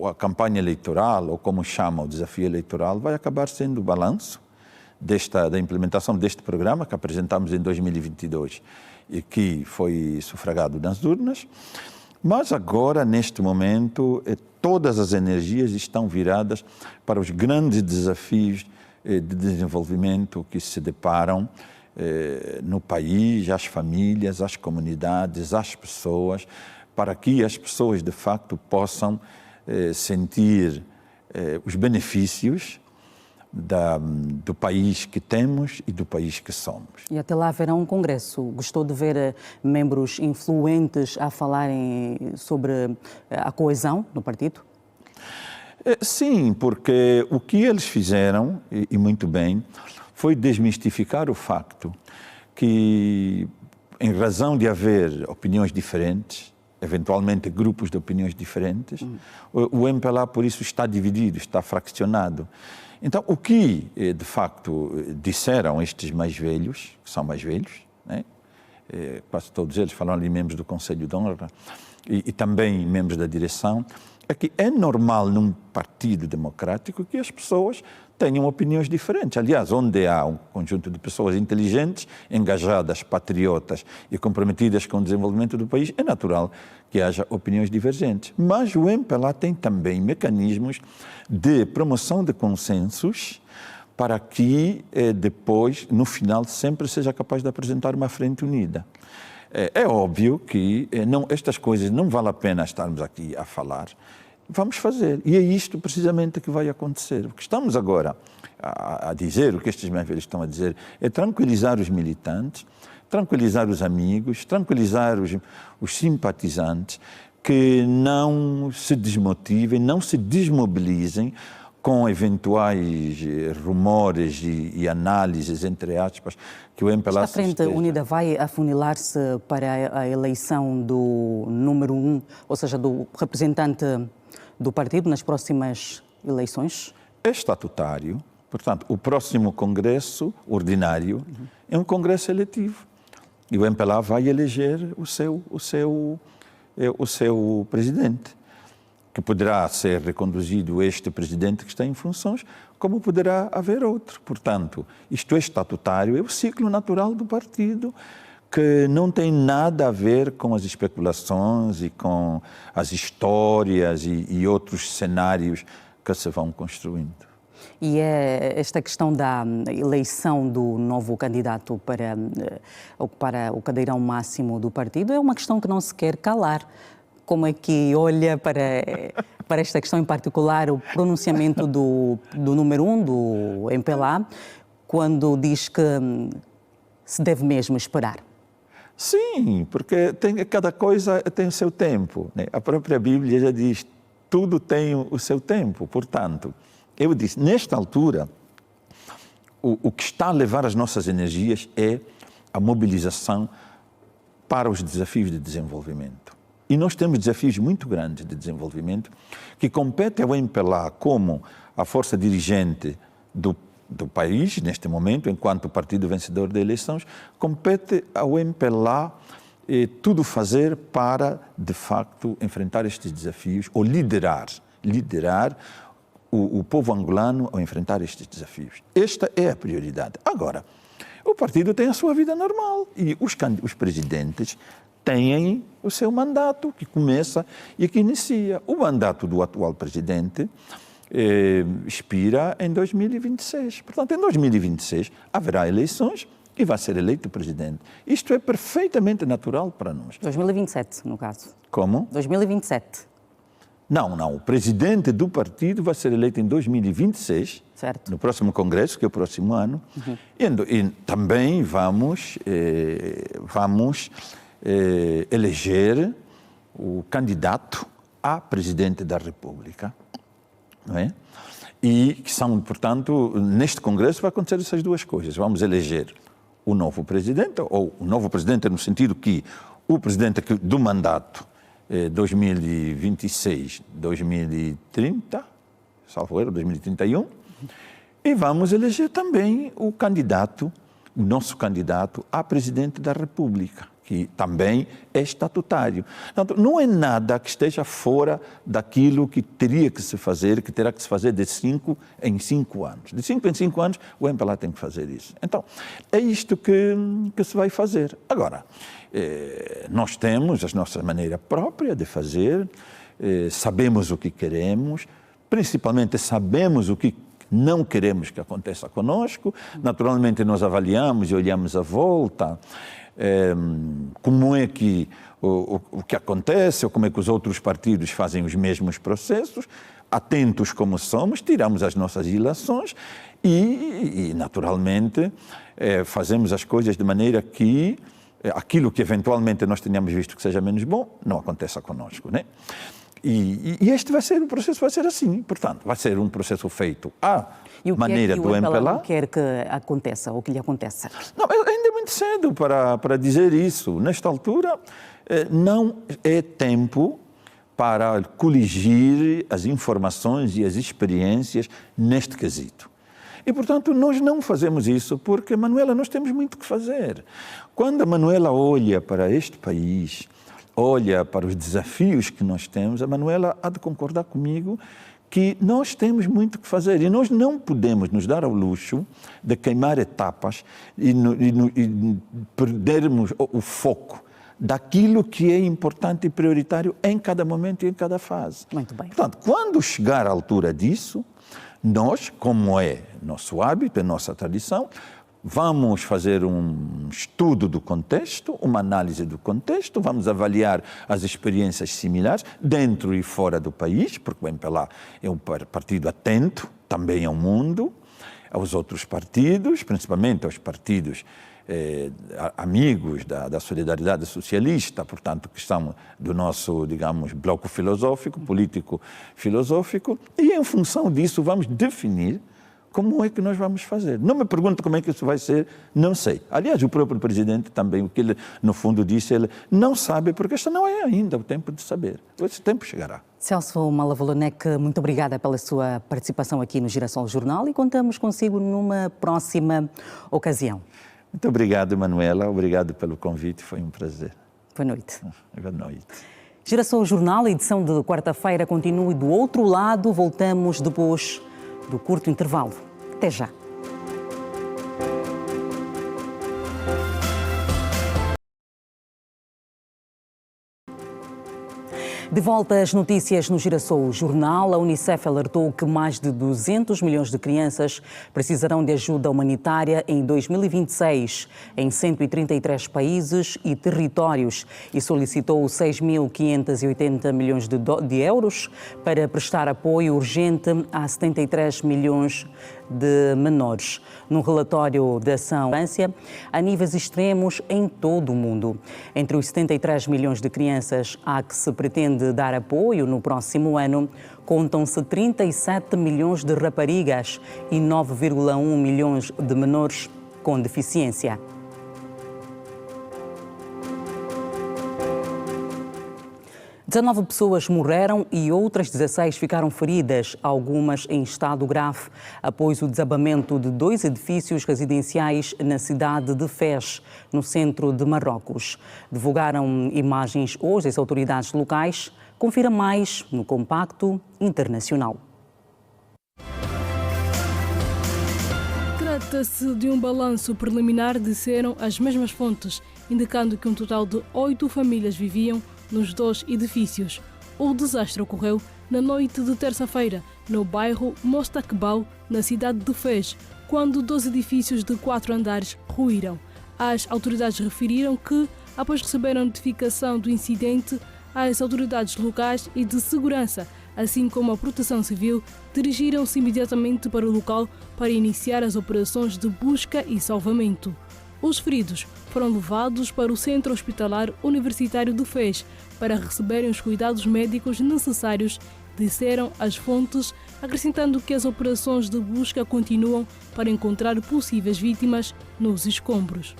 a campanha eleitoral, ou como chama o desafio eleitoral, vai acabar sendo o balanço da implementação deste programa que apresentamos em 2022 e que foi sufragado nas urnas. Mas agora, neste momento, todas as energias estão viradas para os grandes desafios de desenvolvimento que se deparam no país, às famílias, às comunidades, às pessoas, para que as pessoas, de facto, possam sentir os benefícios do país que temos e do país que somos. E até lá haverá um congresso. Gostou de ver membros influentes a falarem sobre a coesão no partido? Sim, porque o que eles fizeram, e muito bem, foi desmistificar o facto que, em razão de haver opiniões diferentes, eventualmente grupos de opiniões diferentes, o MPLA, por isso, está dividido, está fraccionado. Então, o que, de facto, disseram estes mais velhos, que são mais velhos, né? Quase todos eles falaram ali membros do Conselho de Honra e também membros da direção, é que é normal num partido democrático que as pessoas tenham opiniões diferentes. Aliás, onde há um conjunto de pessoas inteligentes, engajadas, patriotas e comprometidas com o desenvolvimento do país, é natural que haja opiniões divergentes. Mas o MPLA tem também mecanismos de promoção de consensos para que depois, no final, sempre seja capaz de apresentar uma frente unida. É óbvio que estas coisas não vale a pena estarmos aqui a falar. Vamos fazer. E é isto precisamente que vai acontecer. O que estamos agora a dizer, o que estes mais velhos estão a dizer, é tranquilizar os militantes, tranquilizar os amigos, tranquilizar os simpatizantes, que não se desmotivem, não se desmobilizem com eventuais rumores e análises, entre aspas, que o MPLA... Esta Frente Unida vai afunilar-se para a eleição do número 1, ou seja, do representante do partido nas próximas eleições? É estatutário. Portanto, o próximo congresso ordinário é um congresso eletivo. E o MPLA vai eleger o seu presidente, que poderá ser reconduzido este presidente que está em funções, como poderá haver outro. Portanto, isto é estatutário, é o ciclo natural do partido, que não tem nada a ver com as especulações e com as histórias e outros cenários que se vão construindo. E esta questão da eleição do novo candidato para ocupar o cadeirão máximo do partido é uma questão que não se quer calar. Como é que olha para esta questão em particular, o pronunciamento do número 1 do MPLA, quando diz que se deve mesmo esperar? Sim, porque cada coisa tem o seu tempo, né? A própria Bíblia já diz, tudo tem o seu tempo. Portanto, eu disse, nesta altura, o que está a levar as nossas energias é a mobilização para os desafios de desenvolvimento. E nós temos desafios muito grandes de desenvolvimento que competem ao MPLA como a força dirigente do país, neste momento, enquanto partido vencedor das eleições, compete ao MPLA tudo fazer para, de facto, enfrentar estes desafios ou liderar o povo angolano ao enfrentar estes desafios. Esta é a prioridade. Agora, o partido tem a sua vida normal e os presidentes têm o seu mandato, que começa e que inicia. O mandato do atual presidente expira em 2026. Portanto, em 2026 haverá eleições e vai ser eleito presidente. Isto é perfeitamente natural para nós. 2027, no caso. Como? 2027. Não. O presidente do partido vai ser eleito em 2026, certo, no próximo congresso, que é o próximo ano. Uhum. E também vamos eleger o candidato a presidente da República. Não é? E que são, portanto, neste congresso vai acontecer essas duas coisas. Vamos eleger o novo presidente, ou o novo presidente no sentido que o presidente do mandato 2026, 2030, salvo erro, 2031, e vamos eleger também o nosso candidato a presidente da República, que também é estatutário. Portanto, não é nada que esteja fora daquilo que teria que se fazer, que terá que se fazer de 5 em 5 anos. De 5 em 5 anos, o MPLA tem que fazer isso. Então, é isto que se vai fazer. Agora, nós temos a nossa maneira própria de fazer, sabemos o que queremos, principalmente sabemos o que não queremos que aconteça conosco. Naturalmente, nós avaliamos e olhamos à volta como é que o que acontece, ou como é que os outros partidos fazem os mesmos processos, atentos como somos, tiramos as nossas ilações e naturalmente, fazemos as coisas de maneira que aquilo que eventualmente nós tenhamos visto que seja menos bom, não aconteça conosco, né? E este o processo vai ser assim, portanto, vai ser um processo feito à maneira do MPLA. Não quer que aconteça, ou que lhe aconteça? Não, ainda é muito cedo para dizer isso. Nesta altura, não é tempo para coligir as informações e as experiências neste quesito. E, portanto, nós não fazemos isso porque, Manuela, nós temos muito que fazer. Quando a Manuela olha para este país, olha para os desafios que nós temos, a Manuela há de concordar comigo que nós temos muito que fazer e nós não podemos nos dar ao luxo de queimar etapas e perdermos o foco daquilo que é importante e prioritário em cada momento e em cada fase. Muito bem. Portanto, quando chegar à altura disso, nós, como é nosso hábito, é nossa tradição, vamos fazer um estudo do contexto, uma análise do contexto, vamos avaliar as experiências similares dentro e fora do país, porque o MPLA é um partido atento também ao mundo, aos outros partidos, principalmente aos partidos amigos da solidariedade socialista, portanto, que estão do nosso, digamos, bloco filosófico, político-filosófico, e em função disso vamos definir como é que nós vamos fazer. Não me pergunte como é que isso vai ser, não sei. Aliás, o próprio presidente também, o que ele, no fundo, disse, ele não sabe, porque este não é ainda o tempo de saber. Esse tempo chegará. Celso Malavolonek, muito obrigada pela sua participação aqui no Girassol Jornal e contamos consigo numa próxima ocasião. Muito obrigado, Manuela. Obrigado pelo convite. Foi um prazer. Boa noite. Boa noite. Girassol Jornal, edição de quarta-feira, continue do outro lado. Voltamos depois do curto intervalo. Até já. De volta às notícias no Girassol Jornal, a Unicef alertou que mais de 200 milhões de crianças precisarão de ajuda humanitária em 2026 em 133 países e territórios e solicitou 6.580 milhões de euros para prestar apoio urgente a 73 milhões de menores. Num relatório da ação a níveis extremos em todo o mundo. Entre os 73 milhões de crianças a que se pretende dar apoio no próximo ano, contam-se 37 milhões de raparigas e 9,1 milhões de menores com deficiência. Dezenove pessoas morreram e outras 16 ficaram feridas, algumas em estado grave, após o desabamento de 2 edifícios residenciais na cidade de Fez, no centro de Marrocos. Divulgaram imagens hoje as autoridades locais. Confira mais no Compacto Internacional. Trata-se de um balanço preliminar, disseram as mesmas fontes, indicando que um total de 8 famílias viviam nos 2 edifícios. O desastre ocorreu na noite de terça-feira, no bairro Mostakbal, na cidade de Fez, quando 2 edifícios de 4 andares ruíram. As autoridades referiram que, após receber a notificação do incidente, as autoridades locais e de segurança, assim como a Proteção Civil, dirigiram-se imediatamente para o local para iniciar as operações de busca e salvamento. Os feridos foram levados para o Centro Hospitalar Universitário de Fez para receberem os cuidados médicos necessários, disseram as fontes, acrescentando que as operações de busca continuam para encontrar possíveis vítimas nos escombros.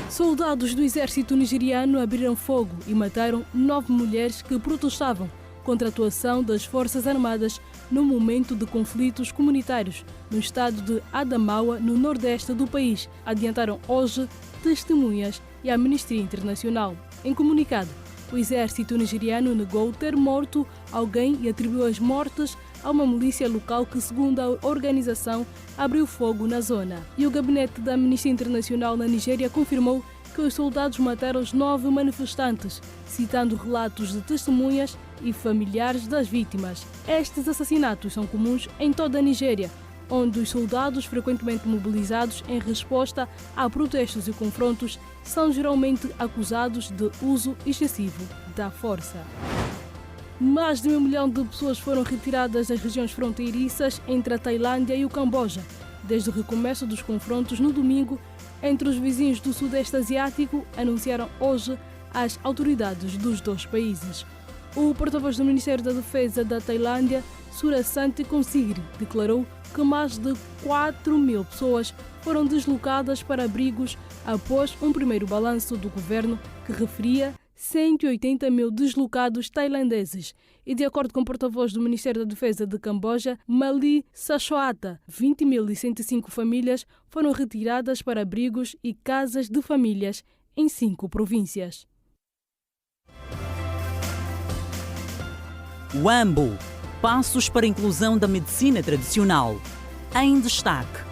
Soldados do exército nigeriano abriram fogo e mataram 9 mulheres que protestavam contra a atuação das Forças Armadas no momento de conflitos comunitários no estado de Adamawa, no nordeste do país, adiantaram hoje testemunhas e a Amnistia Internacional. Em comunicado, o exército nigeriano negou ter morto alguém e atribuiu as mortes a uma milícia local que, segundo a organização, abriu fogo na zona. E o gabinete da Amnistia Internacional na Nigéria confirmou que os soldados mataram os 9 manifestantes, citando relatos de testemunhas e familiares das vítimas. Estes assassinatos são comuns em toda a Nigéria, onde os soldados, frequentemente mobilizados em resposta a protestos e confrontos, são geralmente acusados de uso excessivo da força. Mais de 1 milhão de pessoas foram retiradas das regiões fronteiriças entre a Tailândia e o Camboja, desde o recomeço dos confrontos no domingo entre os vizinhos do Sudeste Asiático, anunciaram hoje as autoridades dos 2 países. O porta-voz do Ministério da Defesa da Tailândia, Surasanti Konsigri, declarou que mais de 4.000 pessoas foram deslocadas para abrigos após um primeiro balanço do governo que referia 180.000 deslocados tailandeses. E de acordo com o porta-voz do Ministério da Defesa de Camboja, Mali Sachoata, 20.105 famílias foram retiradas para abrigos e casas de famílias em 5 províncias. Wambo, passos para a inclusão da medicina tradicional. Em destaque.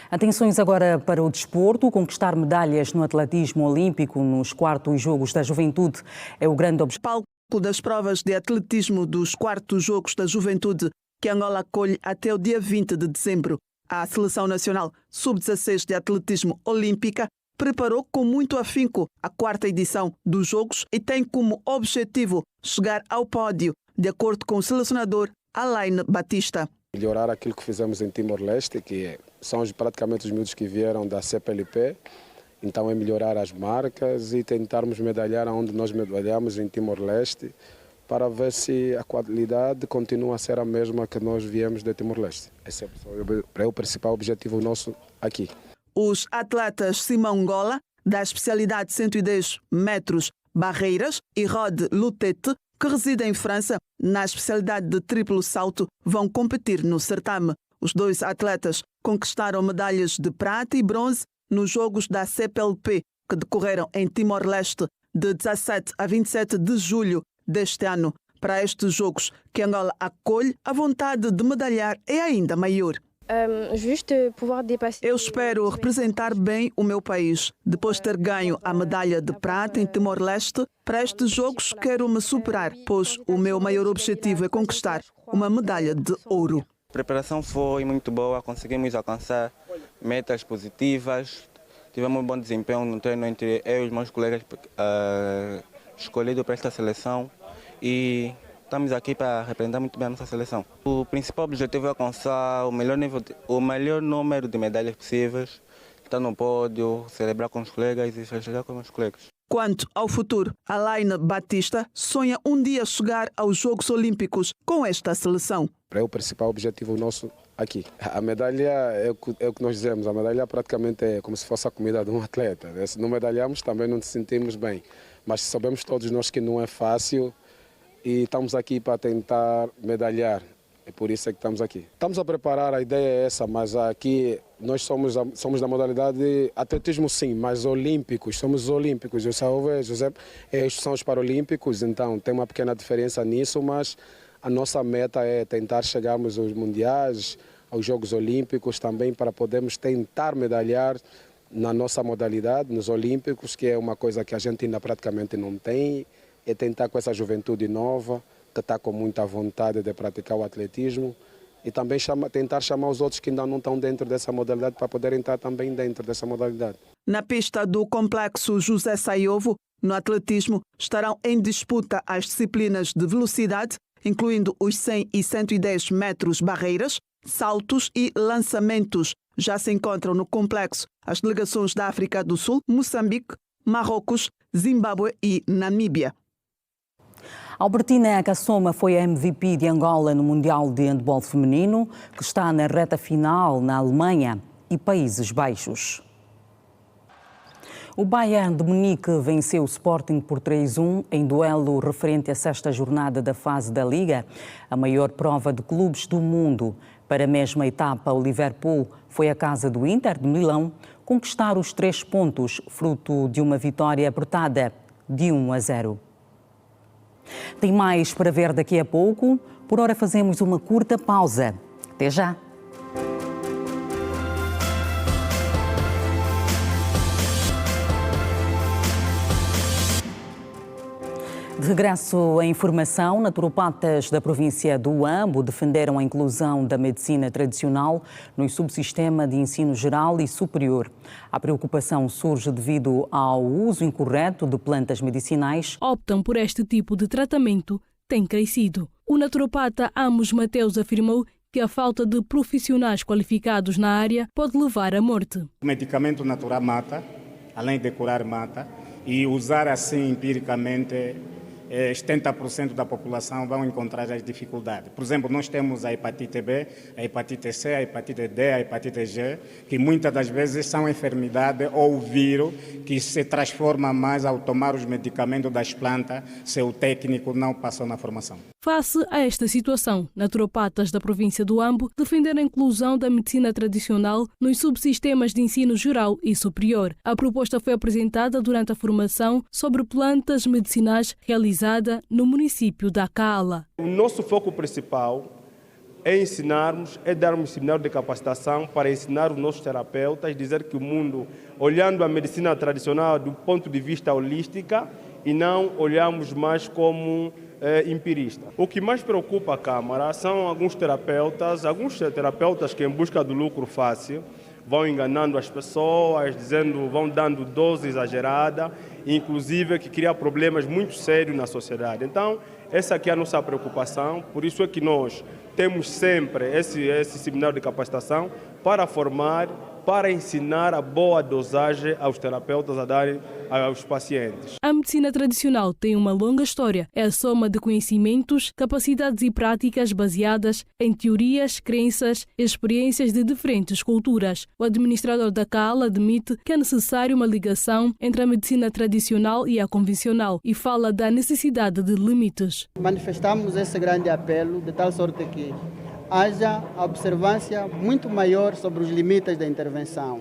Atenções agora para o desporto. Conquistar medalhas no atletismo olímpico nos 4º Jogos da Juventude é o grande objetivo. Palco das provas de atletismo dos 4º Jogos da Juventude que Angola acolhe até o dia 20 de dezembro. A Seleção Nacional Sub-16 de Atletismo Olímpica preparou com muito afinco a 4ª edição dos Jogos e tem como objetivo chegar ao pódio, de acordo com o selecionador Alain Batista. Melhorar aquilo que fizemos em Timor-Leste, que são praticamente os miúdos que vieram da CPLP, então é melhorar as marcas e tentarmos medalhar onde nós medalhamos em Timor-Leste, para ver se a qualidade continua a ser a mesma que nós viemos de Timor-Leste. Esse é o principal objetivo nosso aqui. Os atletas Simão Gola, da especialidade 110 metros barreiras, e Rod Lutete, que reside em França, na especialidade de triplo salto, vão competir no certame. Os 2 atletas conquistaram medalhas de prata e bronze nos Jogos da CPLP, que decorreram em Timor-Leste de 17 a 27 de julho deste ano. Para estes Jogos que Angola acolhe, a vontade de medalhar é ainda maior. Eu espero representar bem o meu país. Depois de ter ganho a medalha de prata em Timor-Leste, para estes Jogos quero me superar, pois o meu maior objetivo é conquistar uma medalha de ouro. A preparação foi muito boa, conseguimos alcançar metas positivas, tivemos um bom desempenho no treino entre eu e os meus colegas escolhido para esta seleção e estamos aqui para representar muito bem a nossa seleção. O principal objetivo é alcançar o melhor número de medalhas possíveis, estar no pódio, celebrar com os colegas e festejar com os colegas. Quanto ao futuro, Alaine Batista sonha um dia chegar aos Jogos Olímpicos com esta seleção. É o principal objetivo nosso aqui. A medalha é o que nós dizemos, a medalha praticamente é como se fosse a comida de um atleta. Se não medalhamos também não nos sentimos bem, mas sabemos todos nós que não é fácil e estamos aqui para tentar medalhar. É por isso que estamos aqui. Estamos a preparar, a ideia é essa, mas aqui nós somos da modalidade de atletismo sim, mas olímpicos, somos olímpicos. Eu salve, José, estes são os paralímpicos, então tem uma pequena diferença nisso, mas a nossa meta é tentar chegarmos aos mundiais, aos Jogos Olímpicos também, para podermos tentar medalhar na nossa modalidade, nos Olímpicos, que é uma coisa que a gente ainda praticamente não tem, é tentar com essa juventude nova, que está com muita vontade de praticar o atletismo e também tentar chamar os outros que ainda não estão dentro dessa modalidade para poderem estar também dentro dessa modalidade. Na pista do Complexo José Saiovo, no atletismo, estarão em disputa as disciplinas de velocidade, incluindo os 100 e 110 metros barreiras, saltos e lançamentos. Já se encontram no complexo as delegações da África do Sul, Moçambique, Marrocos, Zimbábue e Namíbia. Albertina Kassoma foi a MVP de Angola no Mundial de Handball Feminino, que está na reta final na Alemanha e Países Baixos. O Bayern de Munique venceu o Sporting por 3-1 em duelo referente à sexta jornada da fase da Liga, a maior prova de clubes do mundo. Para a mesma etapa, o Liverpool foi à casa do Inter de Milão conquistar os 3 pontos, fruto de uma vitória apertada de 1-0. Tem mais para ver daqui a pouco. Por hora fazemos uma curta pausa. Até já! De regresso à informação, naturopatas da província do Huambo defenderam a inclusão da medicina tradicional no subsistema de ensino geral e superior. A preocupação surge devido ao uso incorreto de plantas medicinais. Optam por este tipo de tratamento tem crescido. O naturopata Amos Mateus afirmou que a falta de profissionais qualificados na área pode levar à morte. O medicamento natural mata, além de curar mata, e usar assim empiricamente 70% da população vão encontrar as dificuldades. Por exemplo, nós temos a hepatite B, a hepatite C, a hepatite D, a hepatite G, que muitas das vezes são enfermidades ou vírus que se transformam mais ao tomar os medicamentos das plantas se o técnico não passou na formação. Face a esta situação, naturopatas da província do Huambo defenderam a inclusão da medicina tradicional nos subsistemas de ensino geral e superior. A proposta foi apresentada durante a formação sobre plantas medicinais realizada no município da Cala. O nosso foco principal é ensinarmos, é darmos seminário de capacitação para ensinar os nossos terapeutas, dizer que o mundo, olhando a medicina tradicional do ponto de vista holística e não olhamos mais como empirista. O que mais preocupa a Câmara são alguns terapeutas que em busca do lucro fácil vão enganando as pessoas, vão dando dose exagerada, inclusive que cria problemas muito sérios na sociedade. Então, essa aqui é a nossa preocupação, por isso é que nós temos sempre esse seminário de capacitação para formar, para ensinar a boa dosagem aos terapeutas a darem aos pacientes. A medicina tradicional tem uma longa história. É a soma de conhecimentos, capacidades e práticas baseadas em teorias, crenças e experiências de diferentes culturas. O administrador da CAL admite que é necessário uma ligação entre a medicina tradicional e a convencional e fala da necessidade de limites. Manifestamos esse grande apelo de tal sorte que haja a observância muito maior sobre os limites da intervenção.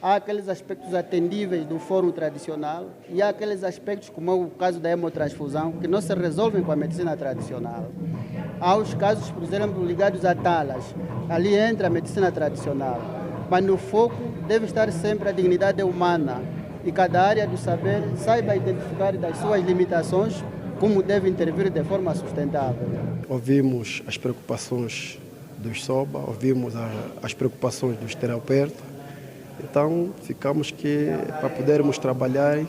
Há aqueles aspectos atendíveis do fórum tradicional e há aqueles aspectos, como é o caso da hemotransfusão, que não se resolvem com a medicina tradicional. Há os casos, por exemplo, ligados a talas. Ali entra a medicina tradicional. Mas no foco deve estar sempre a dignidade humana e cada área do saber saiba identificar das suas limitações como deve intervir de forma sustentável. Ouvimos as preocupações dos SOBA, ouvimos as preocupações dos terapeutas, então ficamos que para podermos trabalhar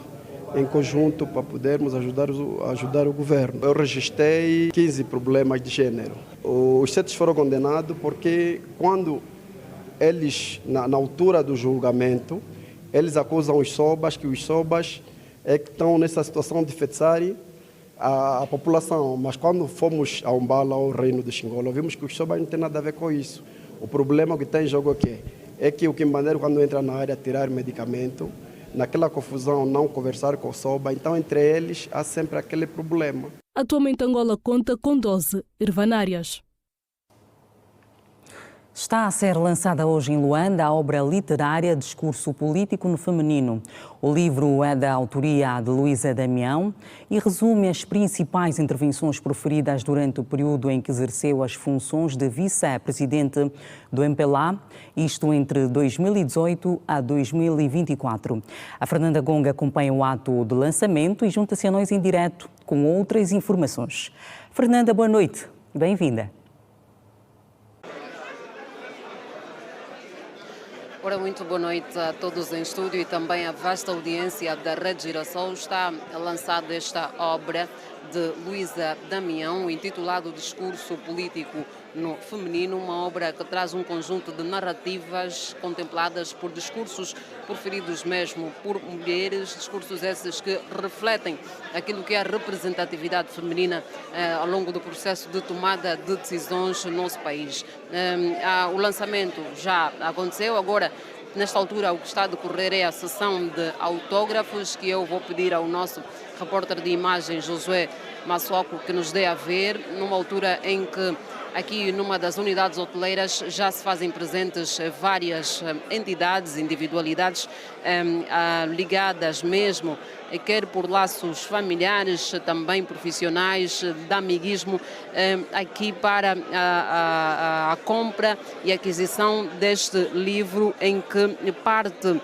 em conjunto para podermos ajudar o governo. Eu registrei 15 problemas de gênero. Os 7 foram condenados porque quando eles, na altura do julgamento, eles acusam os sobas, que os sobas é que estão nessa situação de enfeitiçarem a população. Mas quando fomos a Umbala, ao reino de Xingola, vimos que os sobas não têm nada a ver com isso. O problema que tem em jogo aqui é que o quimbandeiro, quando entra na área tirar medicamento, naquela confusão não conversar com o soba, então entre eles há sempre aquele problema. Atualmente Angola conta com 12 ervanárias. Está a ser lançada hoje em Luanda a obra literária Discurso Político no Feminino. O livro é da autoria de Luísa Damião e resume as principais intervenções proferidas durante o período em que exerceu as funções de vice-presidente do MPLA, isto entre 2018 a 2024. A Fernanda Gonga acompanha o ato de lançamento e junta-se a nós em direto com outras informações. Fernanda, boa noite. Bem-vinda. Ora, muito boa noite a todos em estúdio e também a vasta audiência da Rede Girassol. Está lançada esta obra de Luísa Damião, intitulado Discurso Político no Feminino, uma obra que traz um conjunto de narrativas contempladas por discursos proferidos mesmo por mulheres, discursos esses que refletem aquilo que é a representatividade feminina ao longo do processo de tomada de decisões no nosso país. O lançamento já aconteceu, agora nesta altura o que está a decorrer é a sessão de autógrafos, que eu vou pedir ao nosso repórter de imagens, Josué Massoco, que nos dê a ver, numa altura em que aqui numa das unidades hoteleiras já se fazem presentes várias entidades, individualidades ligadas mesmo, quer por laços familiares, também profissionais, de amiguismo, aqui para a compra e aquisição deste livro, em que parte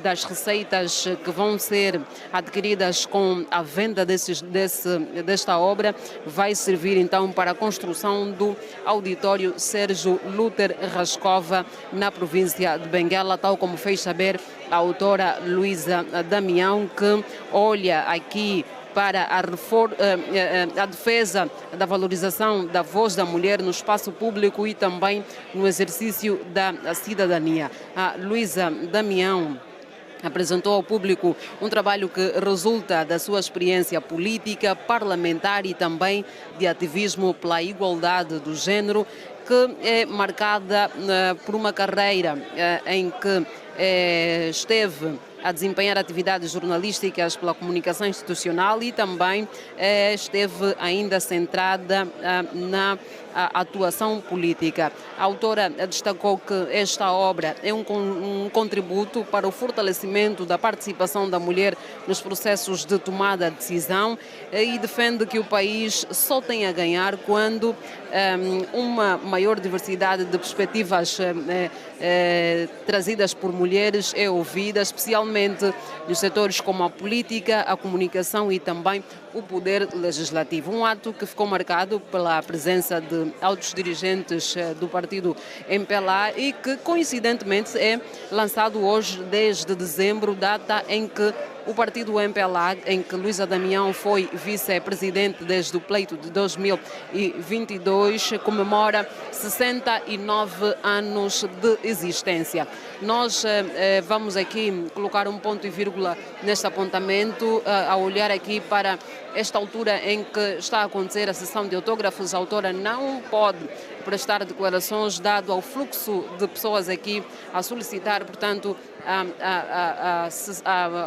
das receitas que vão ser adquiridas com a venda desta obra vai servir então para a construção do auditório Sérgio Luther Rascova na província de Benguela, tal como fez saber a autora Luísa Damião, que olha aqui para a defesa da valorização da voz da mulher no espaço público e também no exercício da cidadania. A Luísa Damião apresentou ao público um trabalho que resulta da sua experiência política, parlamentar e também de ativismo pela igualdade do género, que é marcada por uma carreira em que esteve a desempenhar atividades jornalísticas pela comunicação institucional e também esteve ainda centrada na atuação política. A autora destacou que esta obra é um contributo para o fortalecimento da participação da mulher nos processos de tomada de decisão e defende que o país só tem a ganhar quando uma maior diversidade de perspectivas trazidas por mulheres é ouvida, especialmente nos setores como a política, a comunicação e também o poder legislativo. Um ato que ficou marcado pela presença de altos dirigentes do partido MPLA e que, coincidentemente, é lançado hoje, desde dezembro, data em que o partido MPLA, em que Luísa Damião foi vice-presidente desde o pleito de 2022, comemora 69 anos de existência. Nós vamos aqui colocar um ponto e vírgula neste apontamento, a olhar aqui para esta altura em que está a acontecer a sessão de autógrafos. A autora não pode prestar declarações, dado ao fluxo de pessoas aqui a solicitar, portanto,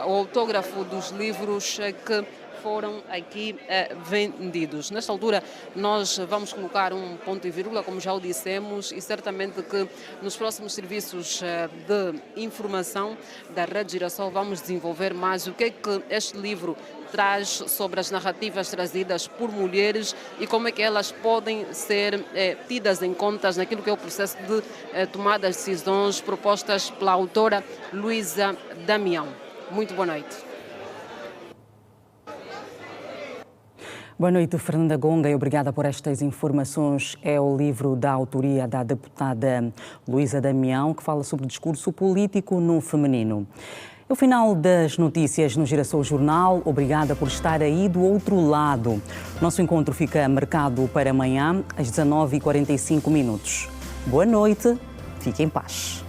o autógrafo dos livros que foram aqui vendidos. Nesta altura nós vamos colocar um ponto e vírgula, como já o dissemos, e certamente que nos próximos serviços de informação da Rede Girassol vamos desenvolver mais o que é que este livro traz sobre as narrativas trazidas por mulheres e como é que elas podem ser tidas em conta naquilo que é o processo de tomada de decisões propostas pela autora Luísa Damião. Muito boa noite. Boa noite, Fernanda Gonga, e obrigada por estas informações. É o livro da autoria da deputada Luísa Damião, que fala sobre o discurso político no feminino. É o final das notícias no Girassol Jornal. Obrigada por estar aí do outro lado. Nosso encontro fica marcado para amanhã, às 19h45. Boa noite, fique em paz.